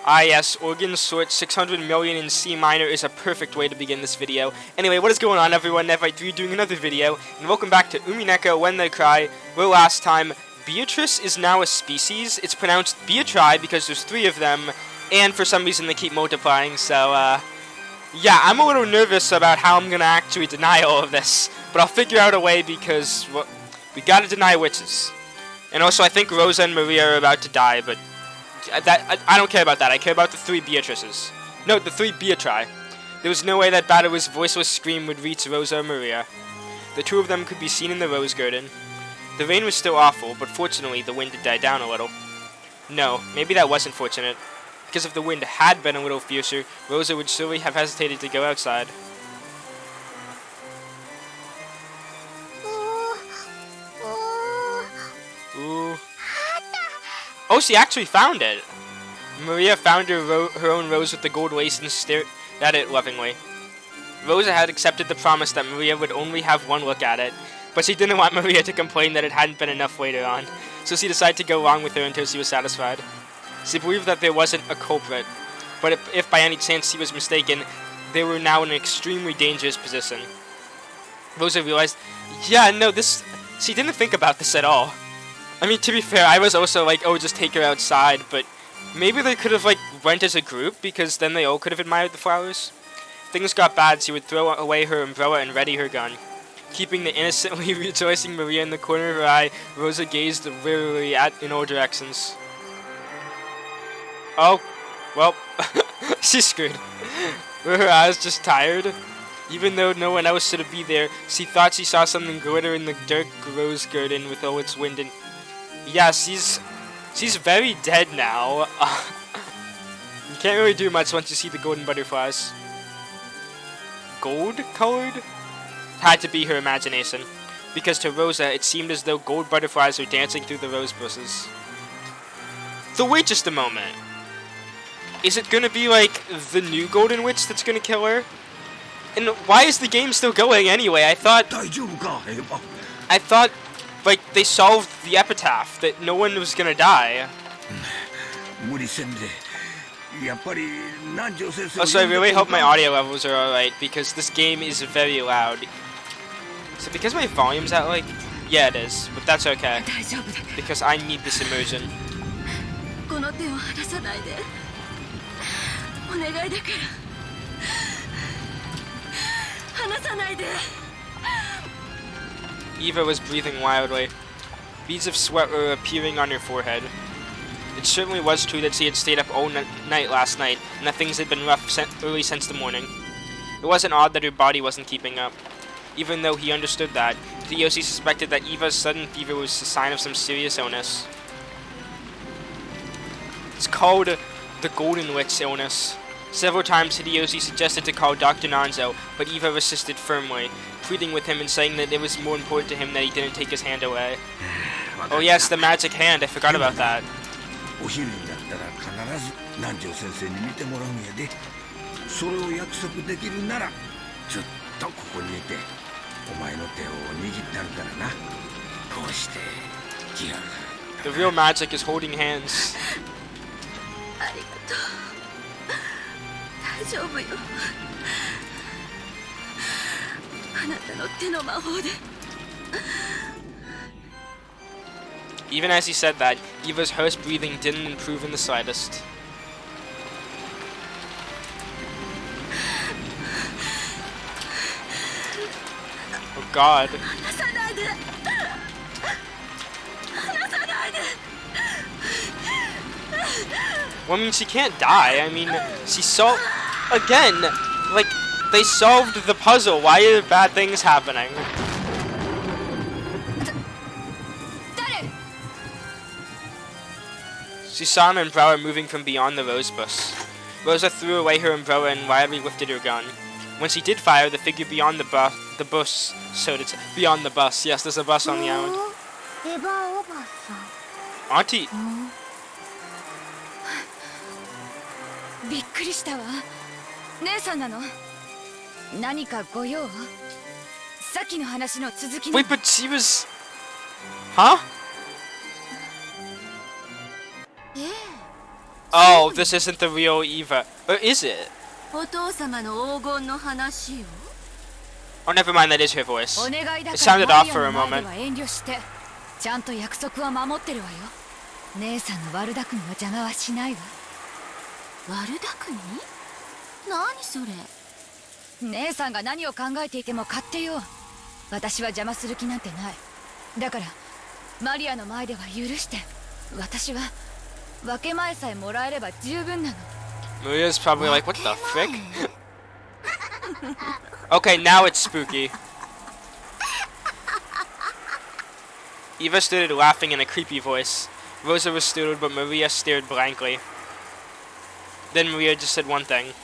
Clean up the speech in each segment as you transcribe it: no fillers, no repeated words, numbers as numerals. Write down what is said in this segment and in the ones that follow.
Ah yes, organ sort 600 million in C minor is a perfect way to begin this video. Anyway, what is going on everyone, Nevite3 doing another video, and welcome back to Umineko When They Cry, where last time, Beatrice is now a species. It's pronounced Beatrice because there's 3 of them, and for some reason they keep multiplying, so yeah, I'm a little nervous about how I'm gonna actually deny all of this, but I'll figure out a way because, well, we gotta deny witches. And also I think Rosa and Maria are about to die, but I don't care about that. I care about the 3 Beatrices. No, the 3 Beatrice. There was no way that Beatrice's voiceless scream would reach Rosa or Maria. The 2 of them could be seen in the rose garden. The rain was still awful, but fortunately the wind had died down a little. No, maybe that wasn't fortunate. Because if the wind had been a little fiercer, Rosa would surely have hesitated to go outside. Ooh. Oh, she actually found it! Maria found her own rose with the gold lace and stared at it lovingly. Rosa had accepted the promise that Maria would only have one look at it, but she didn't want Maria to complain that it hadn't been enough later on, so she decided to go along with her until she was satisfied. She believed that there wasn't a culprit, but if by any chance she was mistaken, they were now in an extremely dangerous position. Rosa realized, yeah, no, she didn't think about this at all. I mean, to be fair, I was also like, oh, just take her outside, but maybe they could have, like, went as a group, because then they all could have admired the flowers. If things got bad, she would throw away her umbrella and ready her gun. Keeping the innocently rejoicing Maria in the corner of her eye, Rosa gazed wearily in all directions. Oh, well, she's screwed. Were her eyes just tired? Even though no one else should be there, she thought she saw something glitter in the dark rose garden with all its wind and... Yeah, she's very dead now. You can't really do much once you see the golden butterflies. Gold colored? Had to be her imagination. Because to Rosa, it seemed as though gold butterflies were dancing through the rose bushes. So wait just a moment. Is it gonna be like the new golden witch that's gonna kill her? And why is the game still going anyway? I thought like they solved the epitaph that no one was gonna die. Also, I really hope my audio levels are alright because this game is very loud. So because my volume's at like, yeah it is, but that's okay because I need this immersion. Eva was breathing wildly. Beads of sweat were appearing on her forehead. It certainly was true that she had stayed up all night last night, and that things had been rough early since the morning. It wasn't odd that her body wasn't keeping up. Even though he understood that, Hideyoshi suspected that Eva's sudden fever was a sign of some serious illness. It's called the Golden Witch illness. Several times Hideyoshi suggested to call Dr. Nanzo, but Eva resisted firmly, pleading with him and saying that it was more important to him that he didn't take his hand away. Oh yes, the magic hand, I forgot about that. The real magic is holding hands. Even as he said that, Eva's hoarse breathing didn't improve in the slightest. Oh God. Well, I mean, she can't die. I mean, she saw... Again, like, they solved the puzzle. Why are bad things happening? She saw an umbrella moving from beyond the rose bush. Rosa threw away her umbrella and wildly lifted her gun. When she did fire, the figure beyond the bush showed its... Beyond the bus. Yes, there's a bus on the island. Auntie... びっくりしたわ。姉さんなの？何かご用？さっきの話の続きの。Wait, but she was... Huh? Oh, this isn't the real Eva. Or is it? お父様の黄金の話よ。 Oh, never mind, that is her voice. お願いだ It から sounded マ off リア for a の前 moment. では遠慮してちゃんと約束は守ってるわよ。姉さんの悪巧みの邪魔はしないわ。悪巧み？何それ？姉さんが何を考えていても勝手よ。私は邪魔する気なんてない。だからマリアの前では許して。私は分け前さえもらえれば十分なの。 Maria's probably like, what the frick? Okay, now it's spooky. Eva started laughing in a creepy voice. Rosa was startled, but Maria stared blankly. Then Maria just said one thing.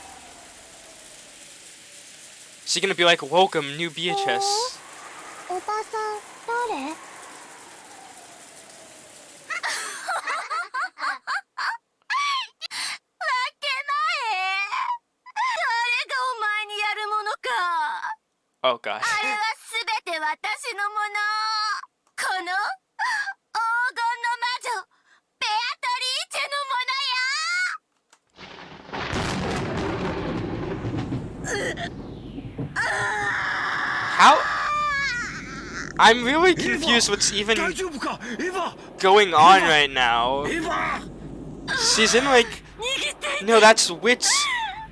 She's gonna be like, welcome, new Beatrice. おばさん誰？Oh gosh. あれはすべて私のもの。この黄金の魔女ベアトリーチェのものよ。 How? I'm really confused what's even going on right now. She's in like... No, that's witch.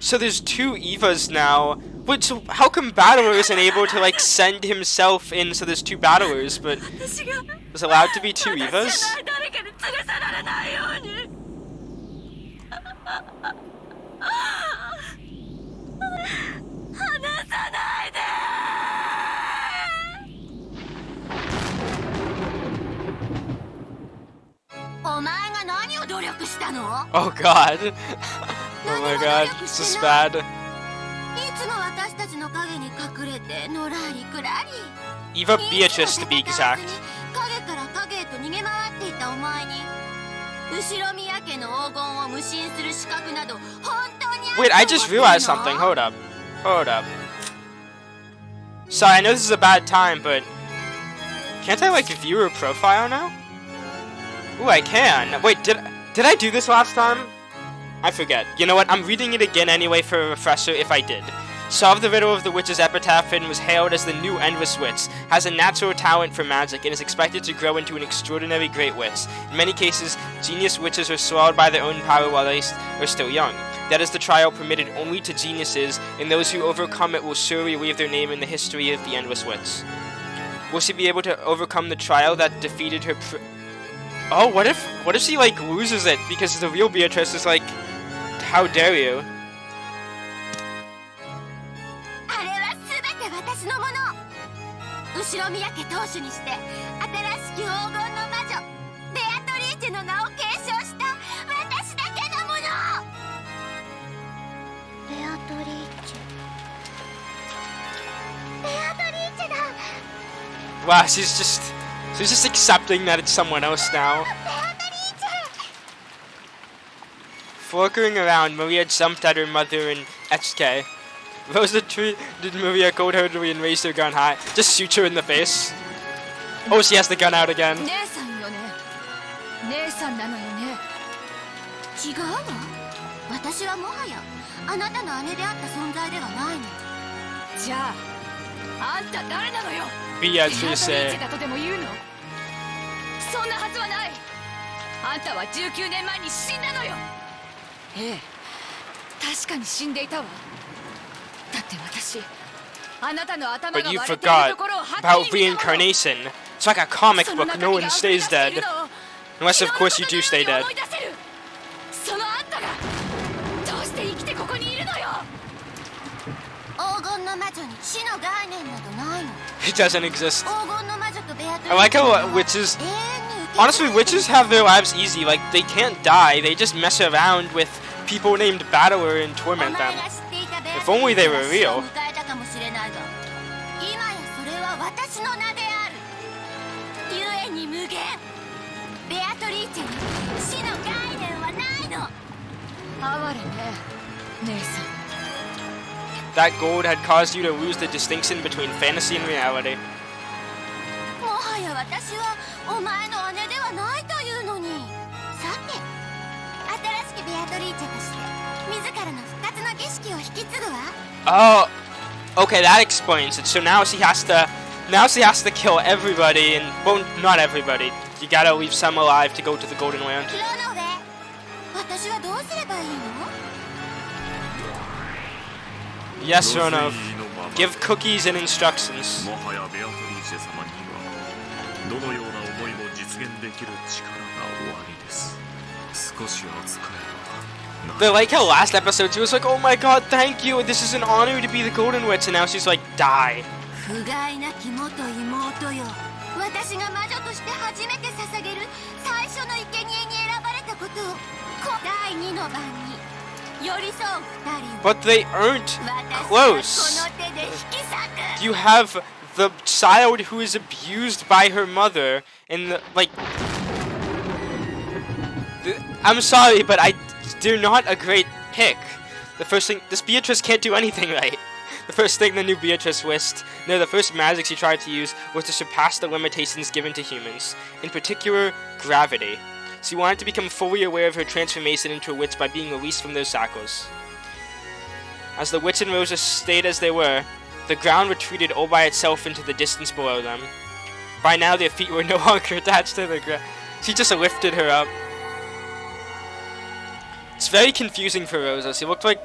So there's two Evas now. Wait, so how come Battler isn't able to like send himself in so there's two Battlers, but there's allowed to be two Evas? Oh god. Oh my god, this is bad. Eva Beatrice to be exact. Wait, I just realized something. Hold up. Hold up. Sorry, I know this is a bad time, but can't I like view her profile now? Ooh, I can. Wait, did I do this last time? I forget. You know what? I'm reading it again anyway for a refresher if I did. Solved the riddle of the witch's epitaph and was hailed as the new Endless Witch, has a natural talent for magic, and is expected to grow into an extraordinary great witch. In many cases, genius witches are swallowed by their own power while they are still young. That is the trial permitted only to geniuses, and those who overcome it will surely leave their name in the history of the Endless Witch. Will she be able to overcome the trial that defeated her Oh, what if she like loses it because the real Beatrice is like, how dare you? Wow, she's just accepting that it's someone else now. Flickering around, Maria jumped at her mother and HK. Rosa treated Maria cold-heartedly and raised her gun high. Just shoots her in the face. Oh, she has the gun out again. Beatrice. そんなはずはない。あんたは19年前に死んだのよ。ええ、確かに死んでいたわ。だって私、あなたの頭が割れているところをはっきり見たわ。 But you forgot about reincarnation. It's like a comic book. No one stays dead. Unless, of course, you do stay dead. そのあんたがどうして生きてここにいるのよ。 It doesn't exist. I like how witches... Honestly, witches have their lives easy. Like, they can't die. They just mess around with people named Battler and torment them. If only they were real. That gold had caused you to lose the distinction between fantasy and reality. ーチェとして自らの復活の儀式を引き継ぐわ。 Oh, okay, that explains it. So now she has to kill everybody, and well, not everybody. You gotta leave some alive to go to the Golden Land. ロノウェイ、私はどうすればいいの？ Yes, Rudolf. Give cookies and instructions. もはやベアトリーチェ様にはどのような思いも実現できる力がおありです。少し扱えば。 But like how last episode she was like, "Oh my God, thank you! This is an honor to be the Golden Witch," and now she's like, "Die." 不甲斐なき元妹よ。私が魔女として初めて捧げる最初の生贄に選ばれたことを第2の番に寄り添う二人を But they aren't 私はこの close. 手で引き裂く。 You have the child who is abused by her mother, and I'm sorry, but they're not a great pick. The first thing, this Beatrice can't do anything right. The first thing the new Beatrice wished, no, the first magic she tried to use was to surpass the limitations given to humans, in particular, gravity. She wanted to become fully aware of her transformation into a witch by being released from those shackles. As the witch and Rosa stayed as they were, the ground retreated all by itself into the distance below them. By now their feet were no longer attached to the ground. She just lifted her up. It's very confusing for Rosa. She looked like...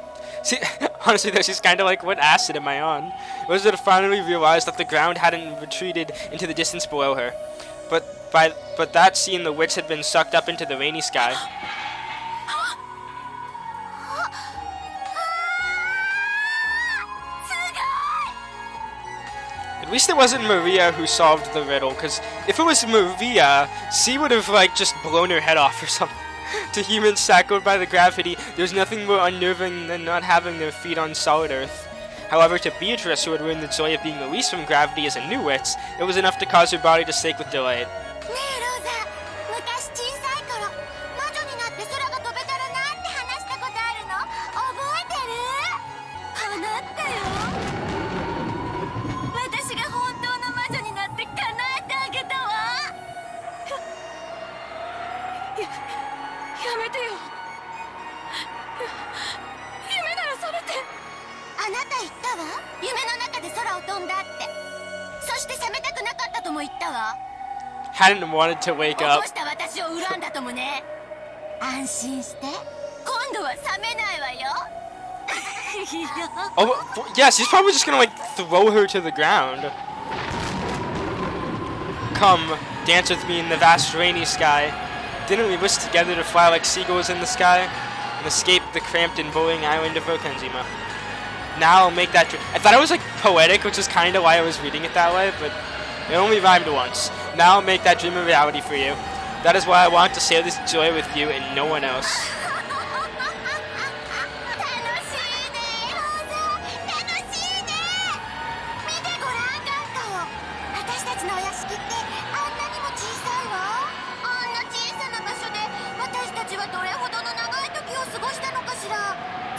honestly though, she's kind of like, what acid am I on? Rosa finally realized that the ground hadn't retreated into the distance below her. But that scene, the witch had been sucked up into the rainy sky. At least it wasn't Maria who solved the riddle, because if it was Maria, she would have like just blown her head off or something. To humans shackled by the gravity, there's nothing more unnerving than not having their feet on solid earth. However, to Beatrice, who had learned the joy of being released from gravity as a new witch, it was enough to cause her body to shake with delight. ねえローザ、昔小さい頃魔女になって空が飛べたらなって話したことあるの覚えてる？叶ったよ。私が本当の魔女になって叶えてあげたわ。やめてよ。夢なら覚めて。あなた言ったわ。夢の中で空を飛んだって。そして覚めたくなかったとも言ったわ。 Hadn't wanted to wake 起 up. こした私を恨んだともね。安心して今度は覚めないわよ。Oh, yeah, she's probably just gonna like throw her to the ground. Come, dance with me in the vast rainy sky. Didn't we wish together to fly like seagulls in the sky and escape the cramped and bullying island of Rokanjima? Now I'll make that dream. I thought it was like poetic, which is kind of why I was reading it that way, but it only rhymed once. Now I'll make that dream a reality for you. That is why I want to share this joy with you and no one else. 楽しいねローザ、楽しいね。見てごらん眼下を。私たちのお屋敷ってあんなにも小さいわ。あんな小さな場所で私たちはどれほどの長い時を過ごしたのかしら。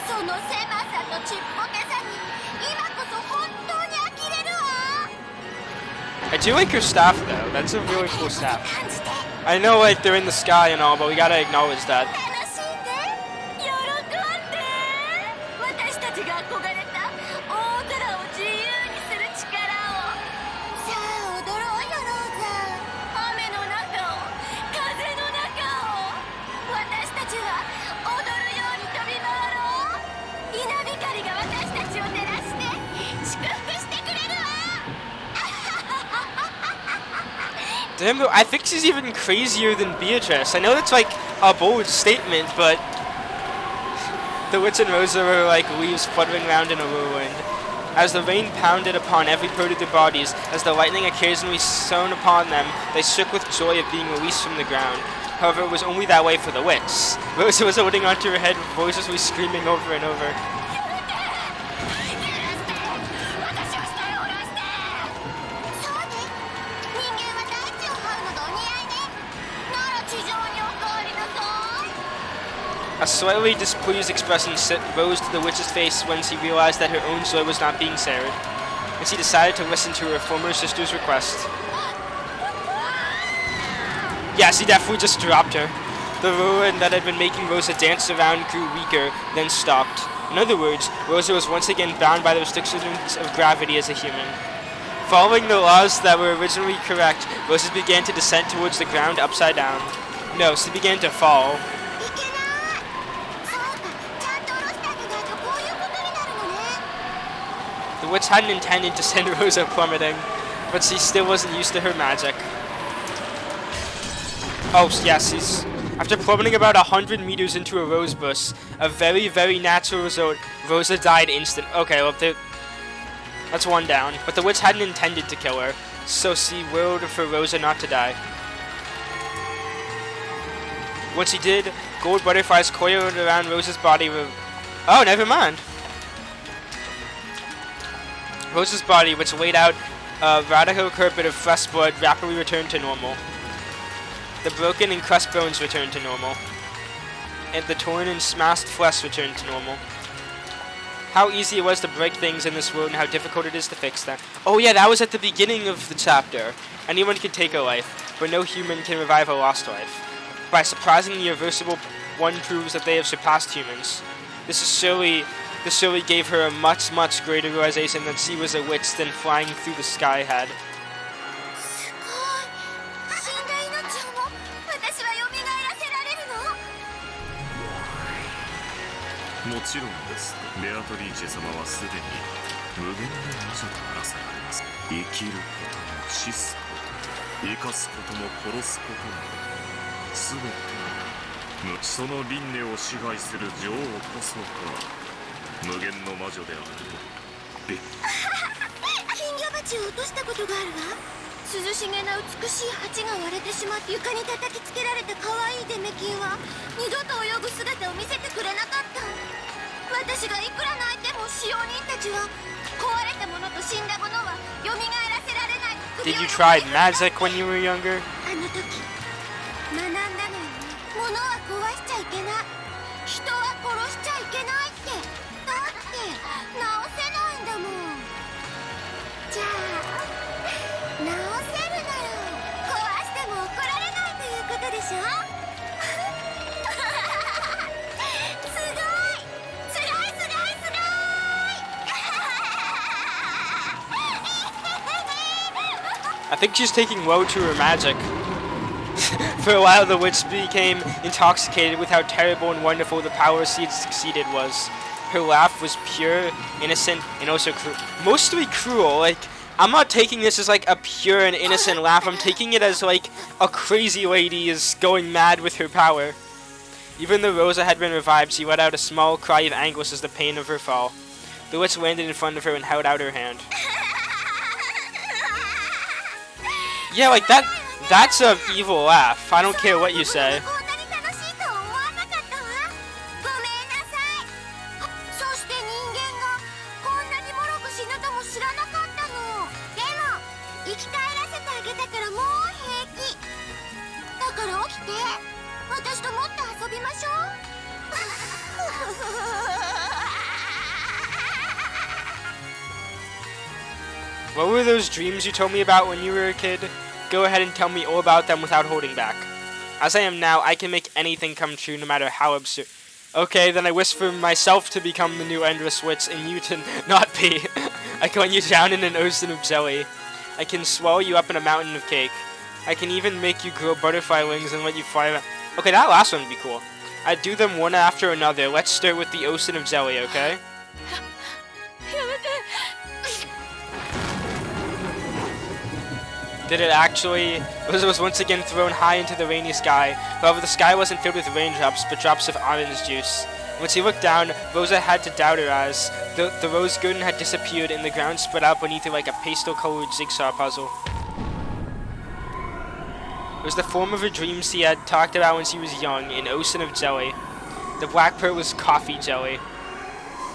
その狭さとちっぽけさに今こそ本当に呆れるわ。 I do like her staff though. That's a really cool staff. 感じて I know like they're in the sky and all, but we gotta acknowledge that. 楽しんで喜んで。私たちが憧れた大空を自由にする力を。さあ踊ろうよローザ。雨の中を風の中を私たちは踊るように飛び回ろう。稲光が私たちを照らして祝福してくれるわ。 Damn, I think she's even crazier than Beatrice. I know that's like a bold statement, but the witch and Rosa were like leaves fluttering around in a whirlwind. As the rain pounded upon every part of their bodies, as the lightning occasionally shone upon them, they shook with joy of being released from the ground. However, it was only that way for the witch. Rosa was holding onto her head with voices screaming over and over. そうね。人間は大地を這うのがお似合いね。なら地上におかわりなさい。 A slightly displeased expression rose to the witch's face when she realized that her own joy was not being shared, and she decided to listen to her former sister's request. Yeah, she definitely just dropped her. The ruin that had been making Rosa dance around grew weaker, then stopped. In other words, Rosa was once again bound by the restrictions of gravity as a human. Following the laws that were originally correct, Rosa began to descend towards the ground upside down. No, she began to fall. いけないそうかちゃんと下ろしてあげないとこういうことになるのね The witch hadn't intended to send Rosa plummeting, but she still wasn't used to her magic. Oh, yes, she's... After plummeting about 100 meters into a rose bush, a very, very natural result, Rosa died instant. Okay, well, that's one down. But the witch hadn't intended to kill her, so she willed for Rosa not to die. When she did, gold butterflies coiled around Rosa's body with... Oh, never mind. Rosa's body, which laid out a radical carpet of fresh blood, rapidly returned to normal. The broken and crushed bones returned to normal, and the torn and smashed flesh returned to normal. How easy it was to break things in this world and how difficult it is to fix them. Oh yeah, that was at the beginning of the chapter. Anyone can take a life, but no human can revive a lost life. By surprising the irreversible, one proves that they have surpassed humans. This surely gave her a much, much greater realization that she was a witch than flying through the sky had. すごい死んだ命をも私は蘇らせられるのもちろんです。ベアトリーチェ様はすでに無限の魔女とならせられます。生きることも死すことも生かすことも殺すことも全てその輪廻を支配する女王こそが無限の魔女であると金魚鉢を落としたことがあるわ涼しげな美しい鉢が割れてしまって床に叩きつけられた可愛いデメキンは二度と泳ぐ姿を見せてくれなかった私がいくら泣いても使用人たちは壊れたものと死んだものは蘇らせられない Did you try magic when you were younger? あの時学んだのよ物は壊しちゃいけない人は殺しちゃいけないってだって直せないんだもんじゃあ直せるなら壊しても怒られないということでしょすごいすごいすごいすごい I think she's taking woe to her magic. For a while, the witch became intoxicated with how terrible and wonderful the power she had succeeded was. Her laugh was pure, innocent, and also mostly cruel. Like, I'm not taking this as like a pure and innocent laugh. I'm taking it as like a crazy lady is going mad with her power. Even though Rosa had been revived, she let out a small cry of anguish as the pain of her fall. The witch landed in front of her and held out her hand. Yeah, like that's an evil laugh. I don't care what you say. こんなに楽しいとは思わなかったわごめんなさいそして人間がこんなにもろく死ぬとも知らなかったのでも生き返らせてあげたからもう平気だから起きて私ともっと遊びましょう What were those dreams you told me about when you were a kid? Go ahead and tell me all about them without holding back. As I am now, I can make anything come true no matter how absurd. Okay, then I wish for myself to become the new Endless Witch and you to not be. I can let you drown in an ocean of jelly. I can swallow you up in a mountain of cake. I can even make you grow butterfly wings and let you fly around. Okay, that last one would be cool. I'd do them one after another. Let's start with the ocean of jelly, okay? Did it actually? Rosa was once again thrown high into the rainy sky. However, the sky wasn't filled with raindrops, but drops of orange juice. When she looked down, Rosa had to doubt her eyes. The rose garden had disappeared, and the ground spread out beneath her like a pastel-colored jigsaw puzzle. It was the form of a dream she had talked about when she was young, an ocean of jelly. The black part was coffee jelly.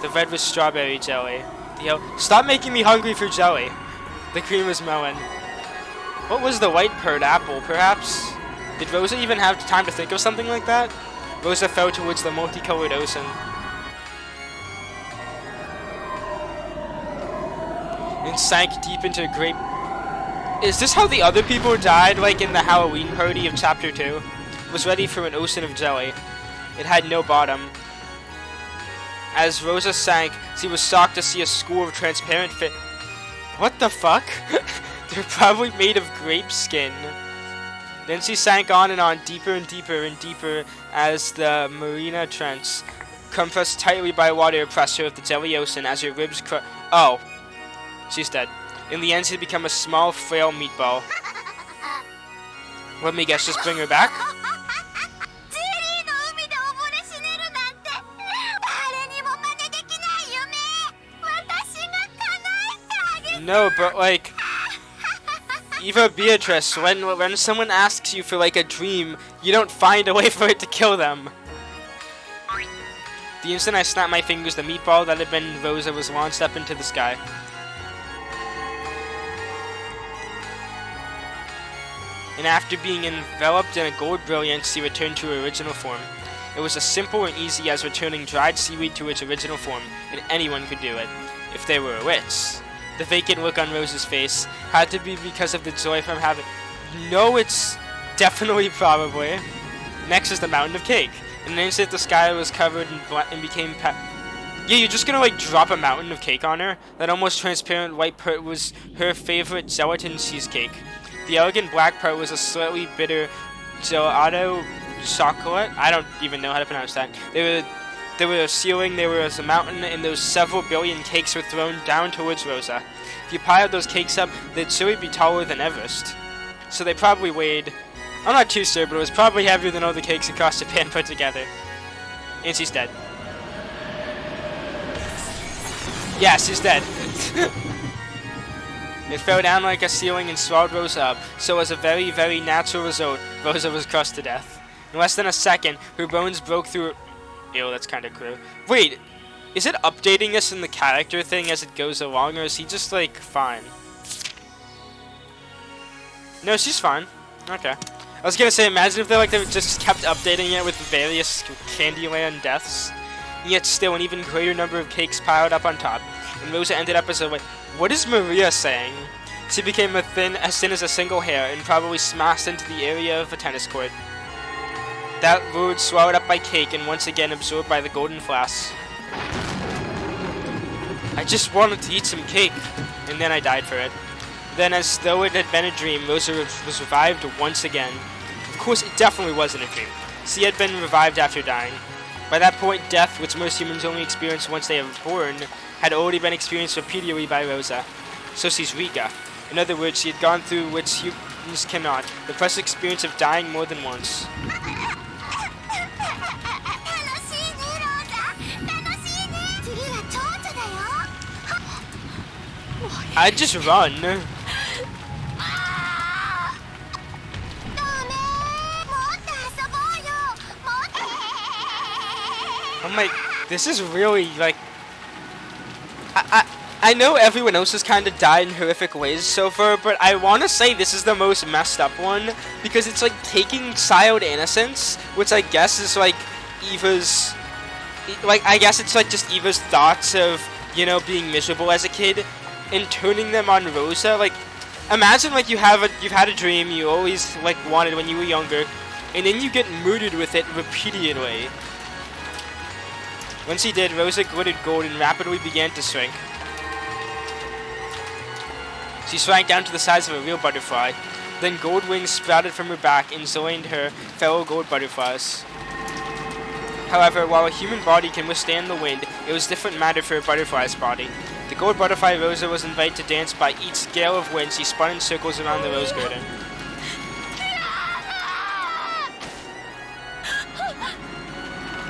The red was strawberry jelly. Stop making me hungry for jelly. The cream was melon. What was the white part? Apple, perhaps? Did Rosa even have time to think of something like that? Rosa fell towards the multicolored ocean. And sank deep into a great... Is this how the other people died, like in the Halloween party of Chapter 2? was ready for an ocean of jelly. It had no bottom. As Rosa sank, she was shocked to see a school of transparent fish. What the fuck? They're probably made of grape skin. Then she sank on and on, deeper and deeper and deeper, as the marina trench, compressed tightly by water pressure of the jelly ocean as her ribs Oh. She's dead. In the end, she'd become a small, frail meatball. Let me guess, just bring her back? No, but like, Eva Beatrice, when someone asks you for like a dream, you don't find a way for it to kill them. The instant I snapped my fingers, the meatball that had been Rosa was launched up into the sky. And after being enveloped in a gold brilliance, she returned to her original form. It was as simple and easy as returning dried seaweed to its original form, and anyone could do it, if they were a witch. The vacant look on Rosa's face had to be because of the joy from having... No, it's definitely probably. Next is the mountain of cake. In an instant, the sky was covered and became... Yeah, you're just gonna like drop a mountain of cake on her? That almost transparent white part was her favorite gelatin cheesecake. The elegant black part was a slightly bitter gelato chocolate. I don't even know how to pronounce that. There were a ceiling, there was a mountain, and those several billion cakes were thrown down towards Rosa. If you piled those cakes up, they'd surely be taller than Everest. So they probably weighed... I'm not too sure, but it was probably heavier than all the cakes across Japan put together. And she's dead. Yeah, she's dead. It fell down like a ceiling and swallowed Rosa up, so as a very, very natural result, Rosa was crushed to death. In less than a second, her bones broke through... Ew, that's kind of cruel. Wait, is it updating us in the character thing as it goes along, or is he just, like, fine? No, she's fine. Okay. I was gonna say, imagine if they just kept updating it with various Candyland deaths, and yet still an even greater number of cakes piled up on top, and Rosa ended up as a... What is Maria saying? She became as thin as a single hair, and probably smashed into the area of a tennis court. That road swallowed up by cake and once again absorbed by the golden flask. I just wanted to eat some cake, and then I died for it. Then, as though it had been a dream, Rosa was revived once again. Of course, it definitely wasn't a dream. She had been revived after dying. By that point, death, which most humans only experience once they are born, had already been experienced repeatedly by Rosa. So she's Riga. In other words, she had gone through which humans cannot, the fresh experience of dying more than once. I'd just run. I'm like, this is really like... I know everyone else has kind of died in horrific ways so far, but I want to say this is the most messed up one, because it's like taking child innocence, which I guess is like Eva's... Like, I guess it's like just Eva's thoughts of, you know, being miserable as a kid, and turning them on Rosa. Like, imagine like you've had a dream you always like wanted when you were younger, and then you get murdered with it repeatedly. When she did, Rosa glittered gold and rapidly began to shrink. She shrank down to the size of a real butterfly. Then gold wings sprouted from her back and joined her fellow gold butterflies. However, while a human body can withstand the wind, it was different matter for a butterfly's body. The gold butterfly Rosa was invited to dance by each gale of wind she spun in circles around the rose garden.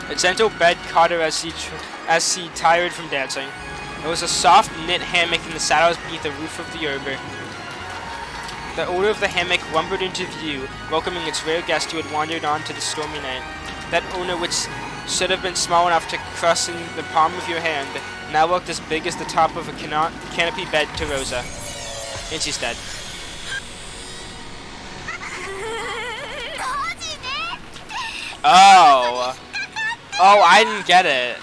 A gentle bed caught her as she tired from dancing. There was a soft knit hammock in the shadows beneath the roof of the arbor. The odor of the hammock lumbered into view, welcoming its rare guest who had wandered on to the stormy night. That owner, which should have been small enough to crush in the palm of your hand, now looked as big as the top of a canopy bed to Rosa. And she's dead. Oh. Oh, I didn't get it.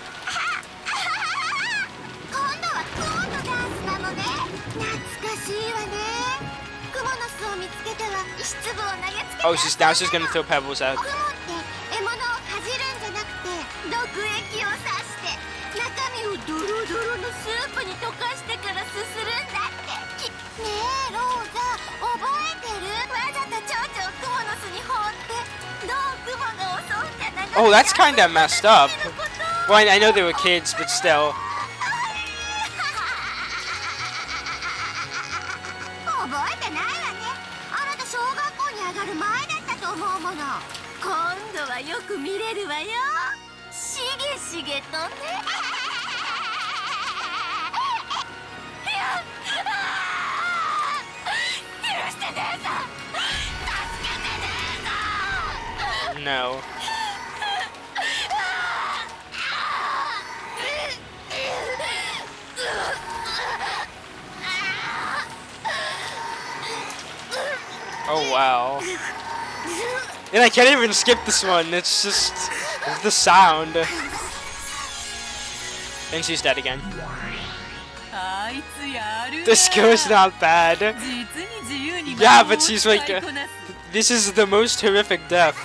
Oh, she's gonna throw pebbles out. 液を刺して中身をドロドロのスープに溶かしてからすするんだって。ねえローザ、覚えてる？わざと蝶々をクモの巣に放ってどうクモが襲うかな。 Oh, that's kind of messed up. Well, I know they were kids, but still. 覚えてないわね。あなた小学校に上がる前だったと思うもの。今度はよく見れるわよ。しげしげとね。許して姉さん、助けて姉さん。 No. Oh wow. And I can't even skip this one, it's just the sound. And she's dead again. This girl's not bad. Yeah, but she's like, this is the most horrific death.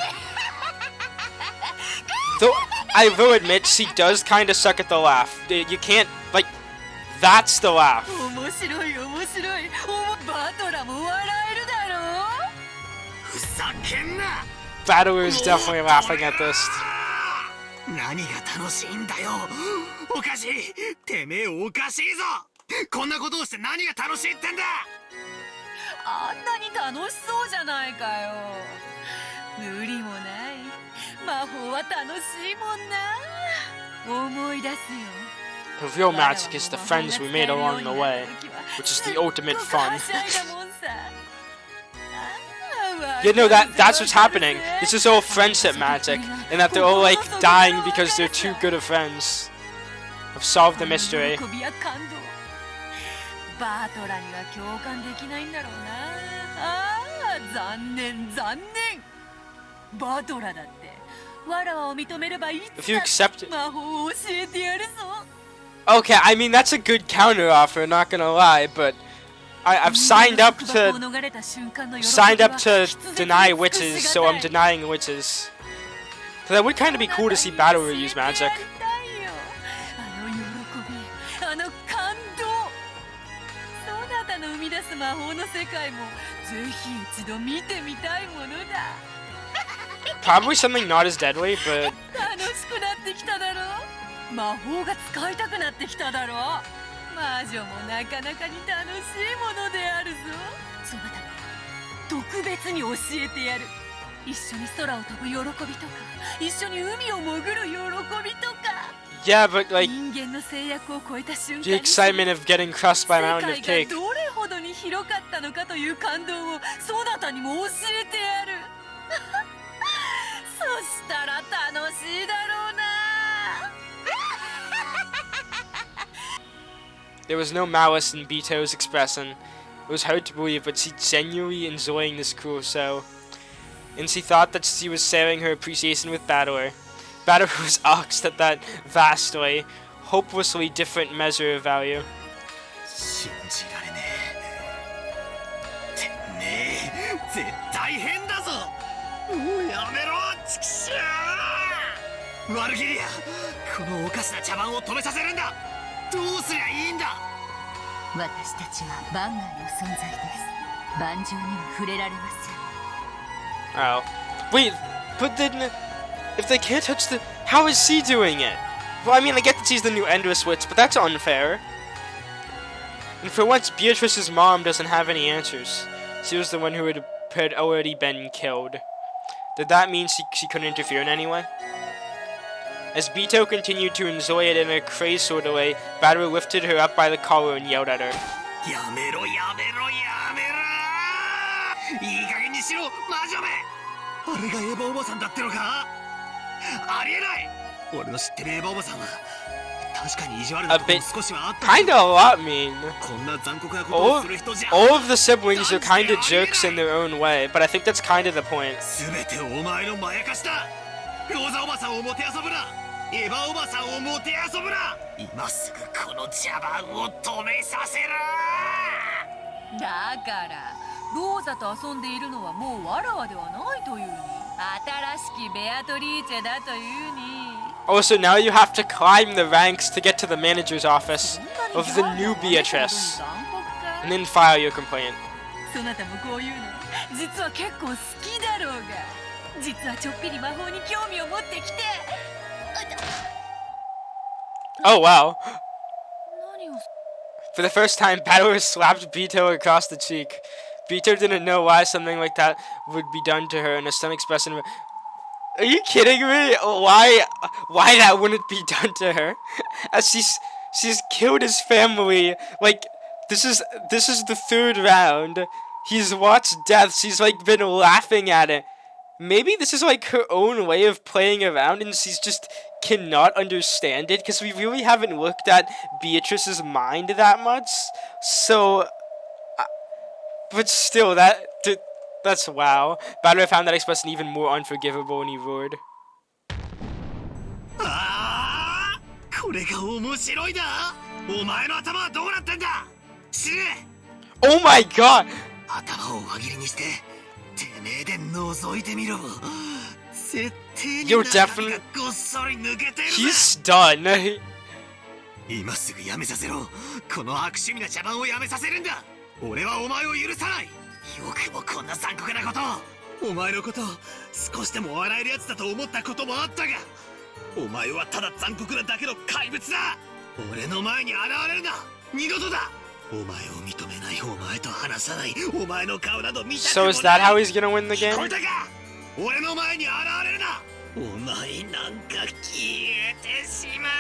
Though, I will admit, she does kind of suck at the laugh. You can't, like, that's the laugh. Battler is definitely laughing at this. 何が楽しいんだよ。おかしい。てめえおかしいぞ。こんなことをして何が楽しいってんだ。あんなに楽しそうじゃないかよ。無理もない。魔法は楽しいもんな。思い出すよ。 The real magic is the friends we made along the way, which is the ultimate fun. You know, that's what's happening. It's just all friendship magic, and that they're all like dying because they're too good of friends. I've solved the mystery. バトラには共感できないんだろうな。ああ、残念残念。バトラだってわらわを認めればいい。If you accept it. 魔法を教えてやるぞ。Okay, I mean that's a good counter offer, not gonna lie, but I've signed up to deny witches, so I'm denying witches. So that would kind of be cool to see Battler use magic. Probably something not as deadly, but 魔法が使いたくなってきただろう。魔女もなかなかに楽しいものであるぞ。そのため特別に教えてやる。一緒に空を飛ぶ喜びとか、一緒に海を潜る喜びとか。yeah, but like 人間の制約を超えた瞬間 the excitement of getting crushed by a mountain of 世 cake. 界がどれほどに広かったのかという感動をそなたにも教えてやる。そしたら楽しいだろうな。There was no malice in Bito's expression. It was hard to believe, but she genuinely enjoying this Crusoe. And she thought that she was sharing her appreciation with Battler. Battler was oxed at that vastly, hopelessly different measure of value. 信じられねえ。てめえ、絶対変だぞ。もうやめろ、チキシャー。ワルギリア、このおかしな茶番を止めさせるんだ。どうすりゃいいんだ。私たちは番外の存在です。盤上には触れられません。Oh. Wait, but then, if they can't touch the... How is she doing it? Well, I mean, I get that she's the new Endless Witch, but that's unfair. And for once, Beatrice's mom doesn't have any answers. She was the one who had already been killed. Did that mean she couldn't interfere in any way? As Bito continued to enjoy it in a crazed sort of way, Battler lifted her up by the collar and yelled at her. やめろやめろやめろ。いい加減にしろ、魔女め。あれがエヴァおばさんだってのか。ありえない。俺の知ってるエヴァおばさんは確かに意地悪なところ少しはあった。Kinda a lot mean. こんな残酷なことをする人じゃ。All of the siblings are kinda jerks in their own way, but I think that's kinda the point. すべてお前のまやかしだ。ローザおばさんをもてあそぶな。エヴァおばさんをもてあそぶな。今すぐこの茶番を止めさせろ。だからローザと遊んでいるのはもうわらわではないというに。新しきベアトリーチェだというに。Also, now you have to climb the ranks to get to the manager's office of the new Beatrice, and then file your complaint. そなたもこういうの実は結構好きだろうが、実はちょっぴり魔法に興味を持ってきて。 Oh wow. 何を For the first time, Battler slapped Bito across the cheek. Bito didn't know why something like that would be done to her, and a stomach expression. Are you kidding me? Why that wouldn't be done to her? As she's killed his family. Like, this is the third round. He's watched death. She's like been laughing at it. Maybe this is like her own way of playing around, and she's just cannot understand it, because we really haven't looked at Beatrice's mind that much. So, but still, that's wow. Battler found that expression even more unforgivable, and he roared. ああ、これが面白いだ。お前の頭はどうなってんだ。死ね。 Oh my god! 頭を輪切りにして、てめえで覗いてみろ。絶対に You're 中身 definitely. がごっそり抜けてる。 He's done. 今すぐやめさせろ。この悪趣味な茶番をやめさせるんだ。俺はお前を許さない。よくもこんな残酷なことを。お前のこと少しでも笑えるやつだと思ったこともあったが、お前はただ残酷なだけの怪物だ。俺の前に現れるな。二度とだ。お前を認めないお前と話さない。お前の顔など見たくもない。 So is that how he's gonna win the 聞こ game? えたか。俺の前に現れるな。お前なんか消えてしまえ。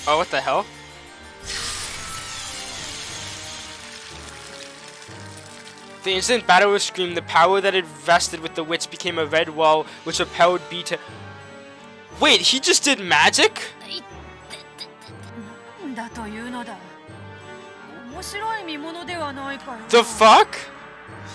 Oh, what the hell? The instant Battler screamed, the power that had vested with the witch became a red wall, which repelled Bito. Wait, he just did magic? なんだというのだ。面白い見物ではないかよ。 The fuck?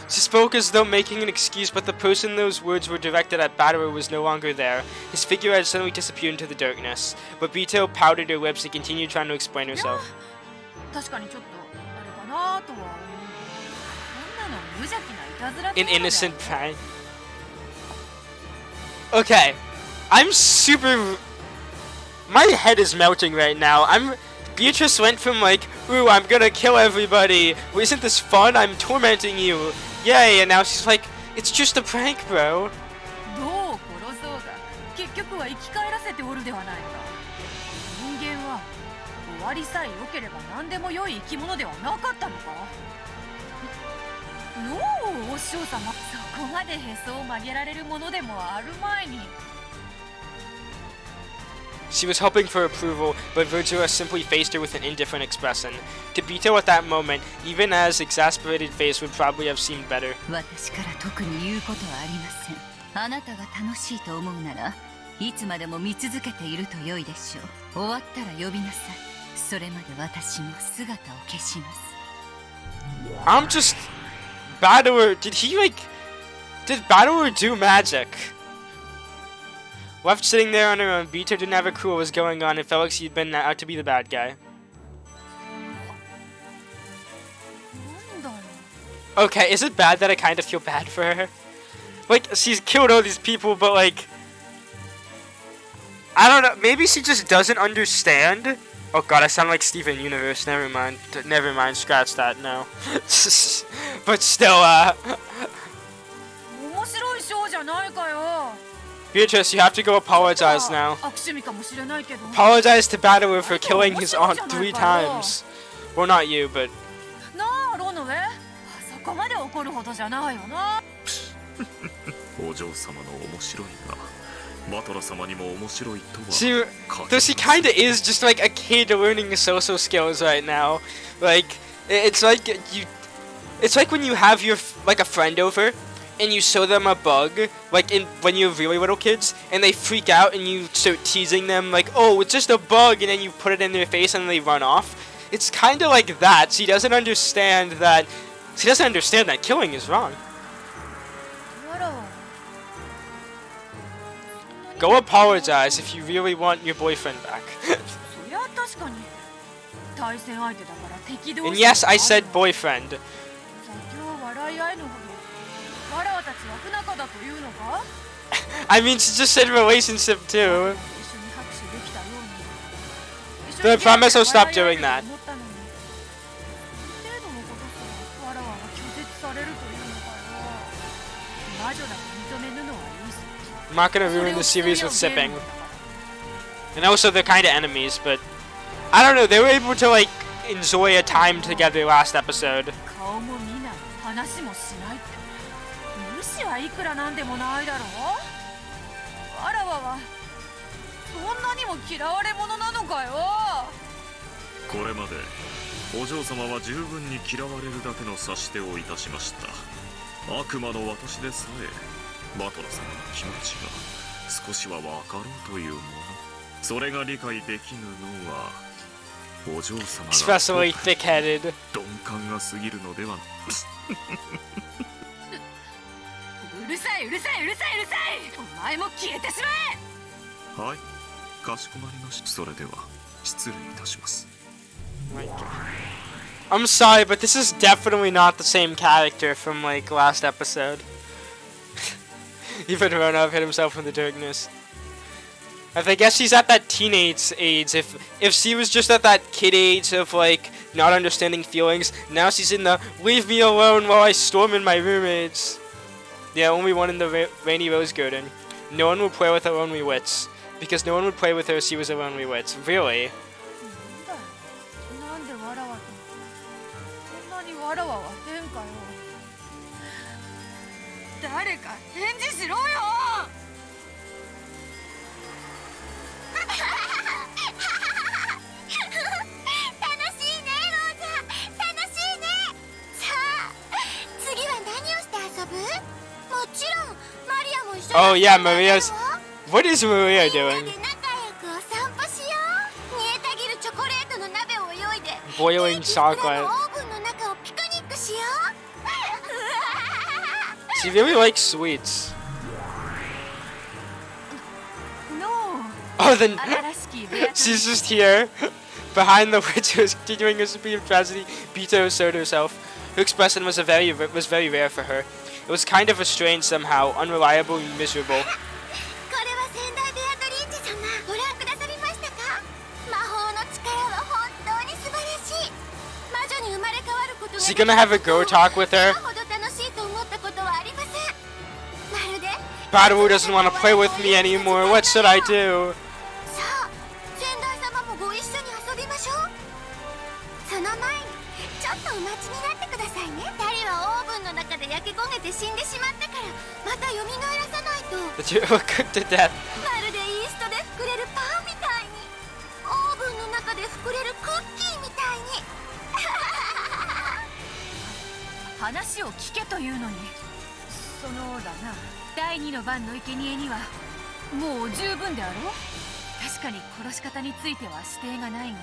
She spoke as though making an excuse, but the person those words were directed at, Battler, was no longer there. His figure had suddenly disappeared into the darkness. But Bito pouted her lips and continued trying to explain herself. 確かにちょっとあれかなとは思う。こんなの無邪気ないたずら An innocent prank. Okay, I'm super. My head is melting right now. Beatrice went from like, ooh, I'm gonna kill everybody. Well, isn't this fun? I'm tormenting you. Yay! And now she's like, it's just a prank, bro. どう殺そうが結局は生き返らせておるではないか。人間は終わりさえ良ければ何でも良い生き物ではなかったのか。のうお師匠様、そこまでへそを曲げられるものでもあるまいに。 She was hoping for approval, but Virgila simply faced her with an indifferent expression. To Bito at that moment, even as exasperated face would probably have seemed better. 私から特に言うことはありません。あなたが楽しいと思うならいつまでも見続けていると良いでしょう。終わったら呼びなさい。それまで私も姿を消します。 I'm just... Battler... Did Battler do magic? Left sitting there on her own, Bito didn't have a clue what was going on and felt like she'd been out to be the bad guy. なんだろう。 Okay, is it bad that I kind of feel bad for her? Like, she's killed all these people, but like... I don't know, maybe she just doesn't understand? Oh god, I sound like Steven Universe, never mind, scratch that, no. But still, 面白いショーじゃないかよ。 Beatrice, you have to go apologize now. 悪趣味かもしれないけど。 Apologize to Battler for killing his aunt 3 times. Well, not you, but... なあ、ロノウェ。そこまで怒るほどじゃないよな。お嬢様の面白いが、バトラ様にも面白いとは。 Though she kinda is just like a kid learning social skills right now. Like, it's like when you have a friend over and you show them a bug, like when you're really little kids, and they freak out and you start teasing them like, oh, it's just a bug, and then you put it in their face and they run off. It's kinda like that. She doesn't understand that killing is wrong. Go apologize if you really want your boyfriend back. And yes, I said boyfriend. I mean, she just said relationship too. I promise I'll stop doing that. I'm not gonna ruin the series with sipping. And also they're kinda enemies, but I don't know, they were able to like enjoy a time together last episode. Especially thick-headed. I'm sorry, but this is definitely not the same character from like last episode. Even Rudolf hit himself in the darkness. I guess she's at that teenage age. If she was just at that kid age of like not understanding feelings, now she's in the leave me alone while I storm in my roommates. Yeah, only one in the rainy rose garden. No one will play with a lonely witch because no one would play with her if she was a lonely witch. Really? Oh yeah, Maria's... What is Maria doing? Boiling chocolate. She really likes sweets. Oh, then she's just here. Behind the witch who was continuing her speed of tragedy, Beatrice showed herself. Her expression was very rare for her. It was kind of strange somehow, unreliable and miserable. Is he gonna have a go talk with her? Badawu doesn't want to play with me anymore. What should I do? But you were cooked to death. 話を聞けというのに、そのだな、第二の番の生贄にはもう十分であろう。確かに殺し方については指定がないが、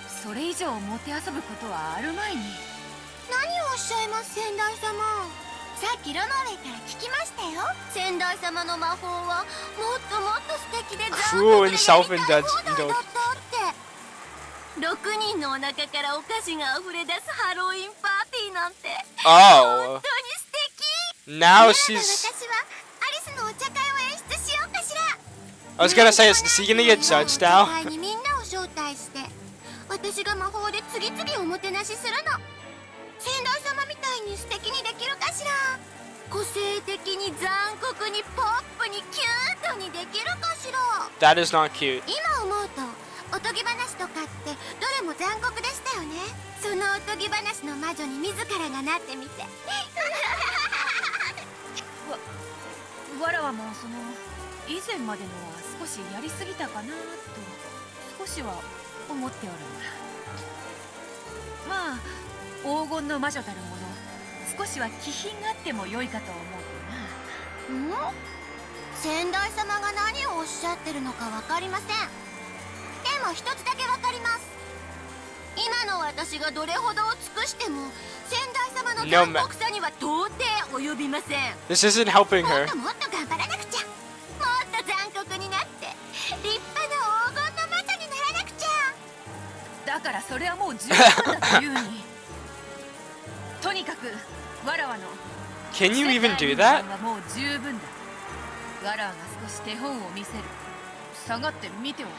それ以上もてあそぶことはあるまいに。何をおっしゃいます、先代様。さっきロノウェイから聞きましたよ。先代様の魔法はもっともっと素敵で残酷でやりたい放題だったって。6人のお腹からお菓子が溢れ出すハロウィンパーティーなんて本当に素敵。Now she's... I was gonna say, is she gonna get judged now? みんなを招待して私が魔法で次々おもてなしするの。先代様みたいに素敵にできるかしら。個性的に残酷にポップにキュートにできるかしら。 That is not cute. 今思うとおとぎ話とかってどれも残酷でしたよね。そのおとぎ話の魔女に自らがなってみて。わらわもその以前までのは少しやりすぎたかなと少しは思っておるんだ。まあ黄金の魔女たるもの、少しは気品があっても良いかと思うな。先代様が何をおっしゃってるのか分かりません。でも一つだけ分かります。今の私がどれほどを尽くしても先代様の残酷さには到底及びません。 This isn't helping her. もっと頑張らなくちゃ。もっと残酷になって立派な黄金の魔女にならなくちゃ。だからそれはもう十分だというに。とにかくわらわの Can you even do that? もう十分だ。わらわが少し手本を見せる。下がって見ておる。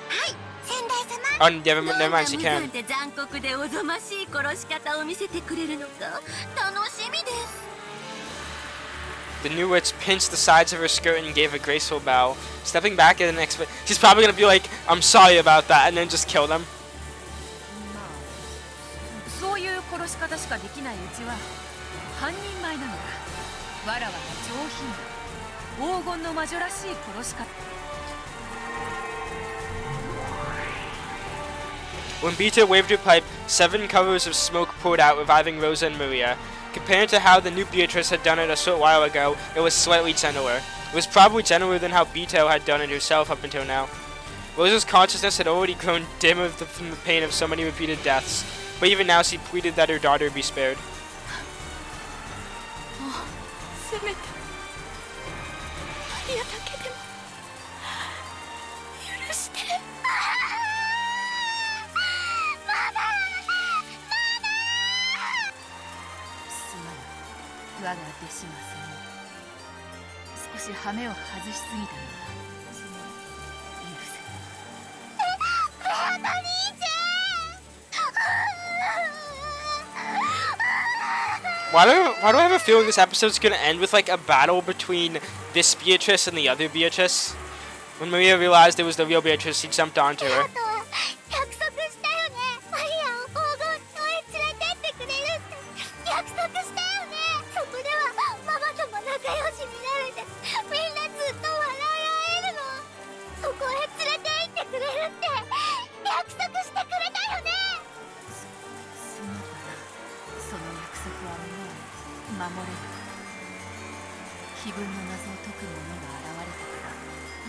はい、先代様。Oh, never mind, she 無 can. 残で残酷でおぞましい殺し方を見せてくれるのか楽しみです。 The new witch pinched the sides of her skirt and gave a graceful bow. Stepping back at an expert, she's probably gonna be like, I'm sorry about that, and then just kill them. まあ、そういう殺し方しかできないうちは半人前なのだ。わらわが上品な黄金の魔女らしい殺し方。When Beta waved her pipe, 7 colors of smoke poured out, reviving Rosa and Maria. Compared to how the new Beatrice had done it a short while ago, it was slightly gentler. It was probably gentler than how Beto had done it herself up until now. Rosa's consciousness had already grown dim from the pain of so many repeated deaths, but even now she pleaded that her daughter be spared. せめてマリアだけでも許して。我が弟子が少し羽目を外しすぎたのは許せ。ベアトリーチェ Why do I have a feeling this episode's gonna end with like a battle between this Beatrice and the other Beatrice? When Maria realized it was the real Beatrice, she jumped onto her. 約束したよね。マリアを黄金島へ連れてってくれるって約束したよね。そこではママとも仲良しになれてみんなずっと笑い合えるの。そこへ連れて行ってくれるって約束してくれたよね。そうだな。その約束はもう守れる。碑文の謎を解く者が現れたか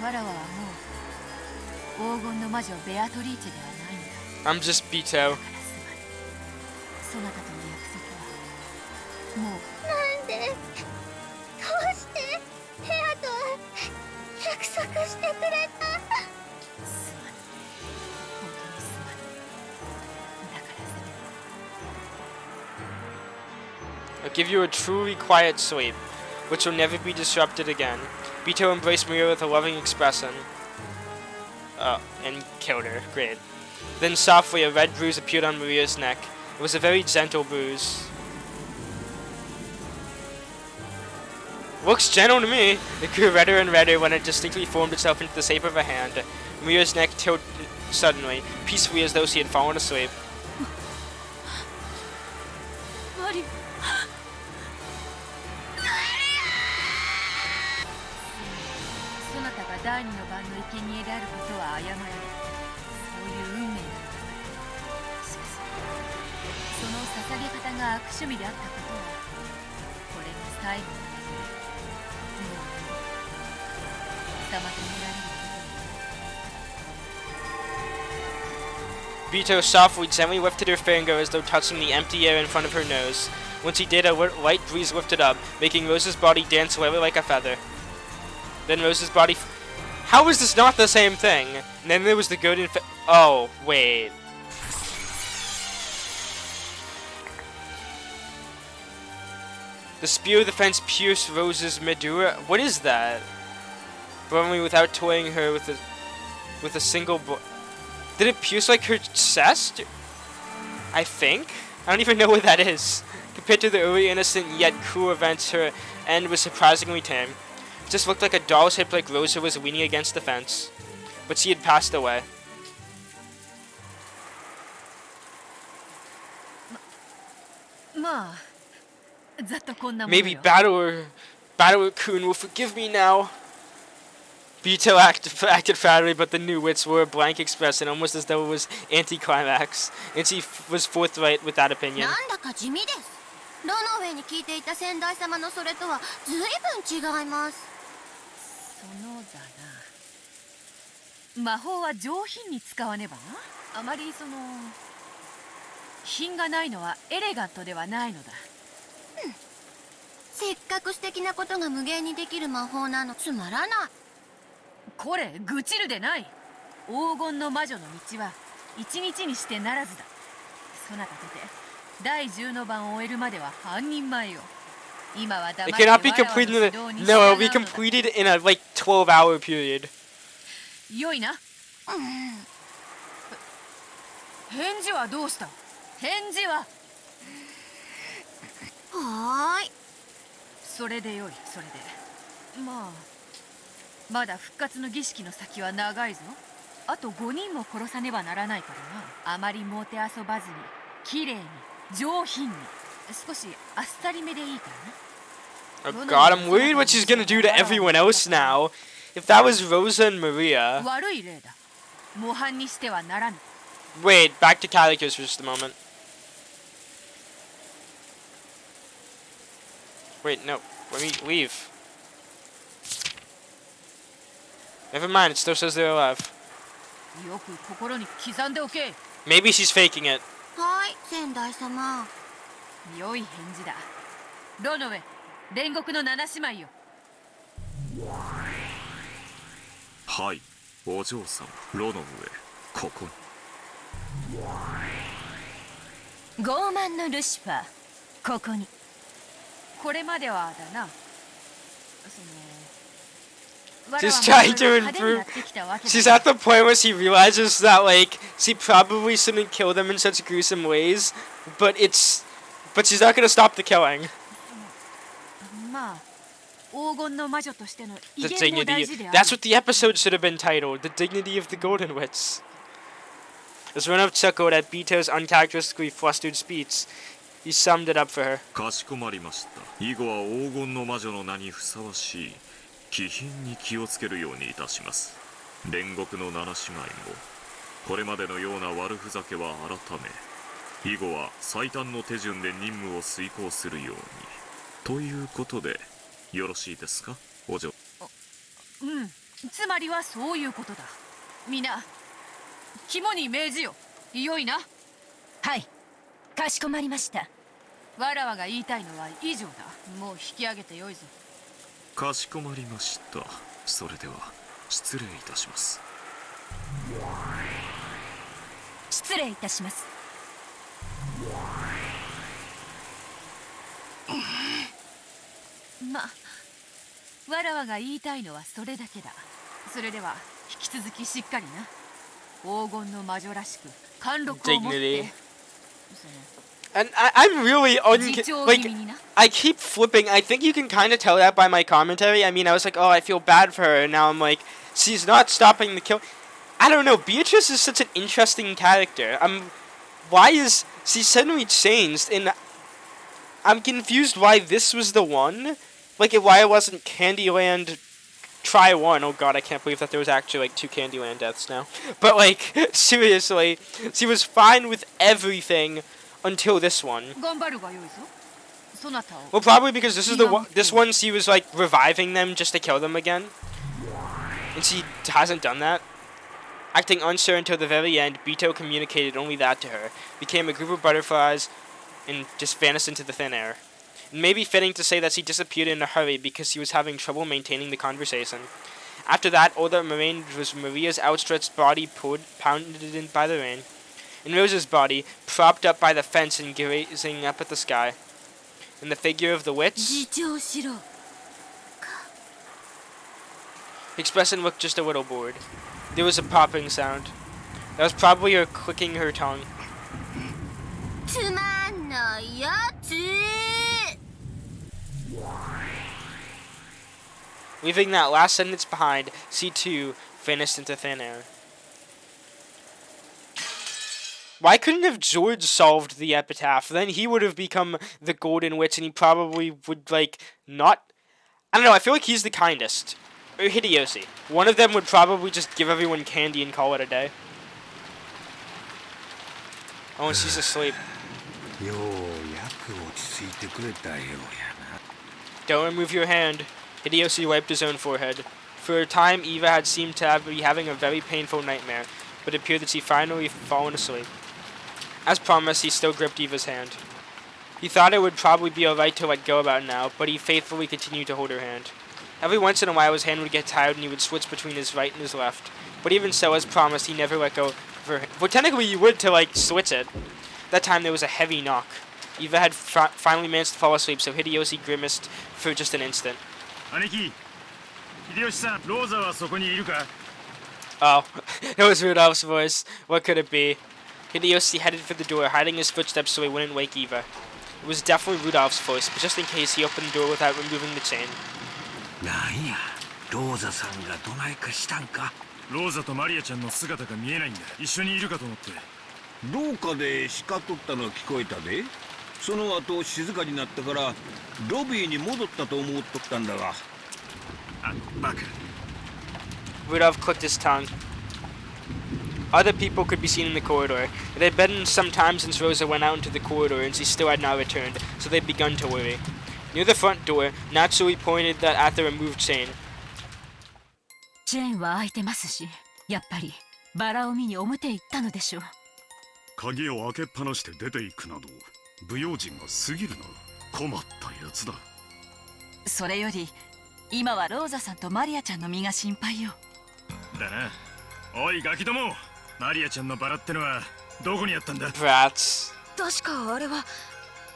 ら、わらわはもう黄金の魔女ベアトリーチェではないんだ。I'm just Beto. そなたとの約束はもう。なんでどうしてペアとは約束してくれた。すまぬ。本当にすまぬ。だから I'll give you a truly quiet sleep, which will never be disrupted again. Beto embraced Maria with a loving expression. And killed her. Great. Then softly a red bruise appeared on Maria's neck. It was a very gentle bruise. Looks gentle to me. It grew redder and redder when it distinctly formed itself into the shape of a hand. Maria's neck tilted suddenly, peacefully as though she had fallen asleep. マリア。そなたが第二の番の生贄であることは謝られ、そういう運命なのだ。しかし、その捧げ方が悪趣味であったことは、これが最後の番で、もう妨げられることに。Beto softly, gently lifted her finger as though touching the empty air in front of her nose. When she did, a light breeze lifted up, making Rosa's body dance lightly like a feather. Then Rosa's body... How is this not the same thing? And then there was the good and... Oh, wait. The spear of the fence pierced Rosa's medulla. What is that? But only without toying her with a single... Did it pierce like her chest? I think? I don't even know what that is. Compared to the early innocent yet cruel events, her end was surprisingly tame. It just looked like a doll shaped like Rosa was leaning against the fence. But she had passed away. Maybe Battler-kun will forgive me now. Beto acted proudly, but the new wits wore a blank expression, almost as though it was anticlimax, and she was forthright with that opinion. なんだか地味です。ロノウェイに聞いていた先代様のそれとは随分違います。そのだな。魔法は上品に使わねばな。あまり品がないのはエレガントではないのだ。せっかく素敵なことが無限にできる魔法なのつまらない。これ愚痴るでない。黄金の魔女の道は一日にしてならずだ。そなたとて第10の番を終えるまでは半人前よ。It cannot be completed in no, it'll be completed in a like 12-hour period. 良いな。返事はどうした？返事は。はーい。それでよい、それで。まあ、まだ復活の儀式の先は長いぞ。あと5人も殺さねばならないからな。あまりもてあそばずに、綺麗に、上品に、少しあっさりめでいいからな。Oh god, I'm worried what she's gonna do to everyone else now. If that was Rosa and Maria. 悪い例だ。模範にしてはならぬ。Wait, back to characters for just a moment. Wait, no. Let me leave. Never mind, it still says they're alive. よく心に刻んでおけ。Maybe she's faking it. はい、先代様。良い返事だ。ロノウェ、煉獄の七姉妹よ。はい、お嬢様、ロノウェ、ここに。傲慢のルシファー、ここに。これまではだな。She's trying to improve. She's at the point where she realizes that, like, she probably shouldn't kill them in such gruesome ways, but she's not gonna stop the killing. The dignity. That's what the episode should have been titled. The dignity of the Golden Wits. As Rudolf chuckled at Bito's uncharacteristically flustered speech, he summed it up for her. かしこまりました。以後は黄金の魔女の名にふさわしい気品に気をつけるようにいたします。煉獄の七姉妹もこれまでのような悪ふざけは改め、以後は最短の手順で任務を遂行するようにということでよろしいですか、お嬢。うん、つまりはそういうことだ。みんな肝に銘じよ。良いな。はい、かしこまりました。わらわが言いたいのは以上だ。もう引き上げてよいぞ。かしこまりました。それでは失礼いたします。失礼いたします。ま、わらわが言いたいのはそれだけだ。それでは引き続きしっかりな。黄金の魔女らしく貫禄を持って。And I'm really like, I keep flipping. I think you can kind of tell that by my commentary. I mean, I was like, oh, I feel bad for her. And now I'm like, she's not stopping the kill. I don't know. Beatrice is such an interesting character. Why is she suddenly changed? And I'm confused why this was the one. Like, why it wasn't Candyland Try 1. Oh god, I can't believe that there was actually like 2 Candyland deaths now. But like, seriously, she was fine with everything. Until this one. Well, probably because this is this one she was like reviving them just to kill them again. And she hasn't done that. Acting unsure until the very end, Bito communicated only that to her, became a group of butterflies, and just vanished into the thin air. It may be fitting to say that she disappeared in a hurry because she was having trouble maintaining the conversation. After that, all that remained was Maria's outstretched body pounded in by the rain. And Rosa's body, propped up by the fence and gazing up at the sky. And the figure of the witch. The expression looked just a little bored. There was a popping sound. That was probably her clicking her tongue. Leaving that last sentence behind, she too vanished into thin air. Why couldn't have George solved the epitaph? Then he would have become the Golden Witch, and he probably would, like, not... I don't know, I feel like he's the kindest. Or Hideyoshi. One of them would probably just give everyone candy and call it a day. Oh, and she's asleep. Don't remove your hand. Hideyoshi wiped his own forehead. For a time, Eva had seemed to be having a very painful nightmare, but it appeared that she finally fallen asleep. As promised, he still gripped Eva's hand. He thought it would probably be alright to let go about now, but he faithfully continued to hold her hand. Every once in a while his hand would get tired and he would switch between his right and his left. But even so, as promised, he never let go of her hand. Well, technically you would to, like, switch it. That time there was a heavy knock. Eva had finally managed to fall asleep, so Hideyoshi grimaced for just an instant. 兄貴、秀吉さん、ローザはそこにいるか? Oh, it was Rudolph's voice. What could it be? Hideyoshi headed for the door, hiding his footsteps so he wouldn't wake Eva. It was definitely Rudolph's voice, but just in case, he opened the door without removing the chain. なんや、ローザさんがどないかしたんか? ローザとマリアちゃんの姿が見えないんだ。一緒にいるかと思って。廊下で叱っとったの聞こえたで。その後静かになったからロビーに戻ったと思っとったんだが。あ、バカ。Rudolph clicked his tongue. Other people could be seen in the corridor. It had been some time since Rosa went out into the corridor and she still had not returned, so they'd begun to worry. Near the front door, Natsui pointed at the removed chain. チェーンは開いてますし、やっぱりバラを見に表へ行ったのでしょう。鍵を開けっぱなしで出ていくなど、不用心が過ぎるな。困ったやつだ。それより、今はローザさんとマリアちゃんの身が心配よ。だな。おいガキども、マリアちゃんのバラってのはどこにあったんだ? Brats. 確かあれは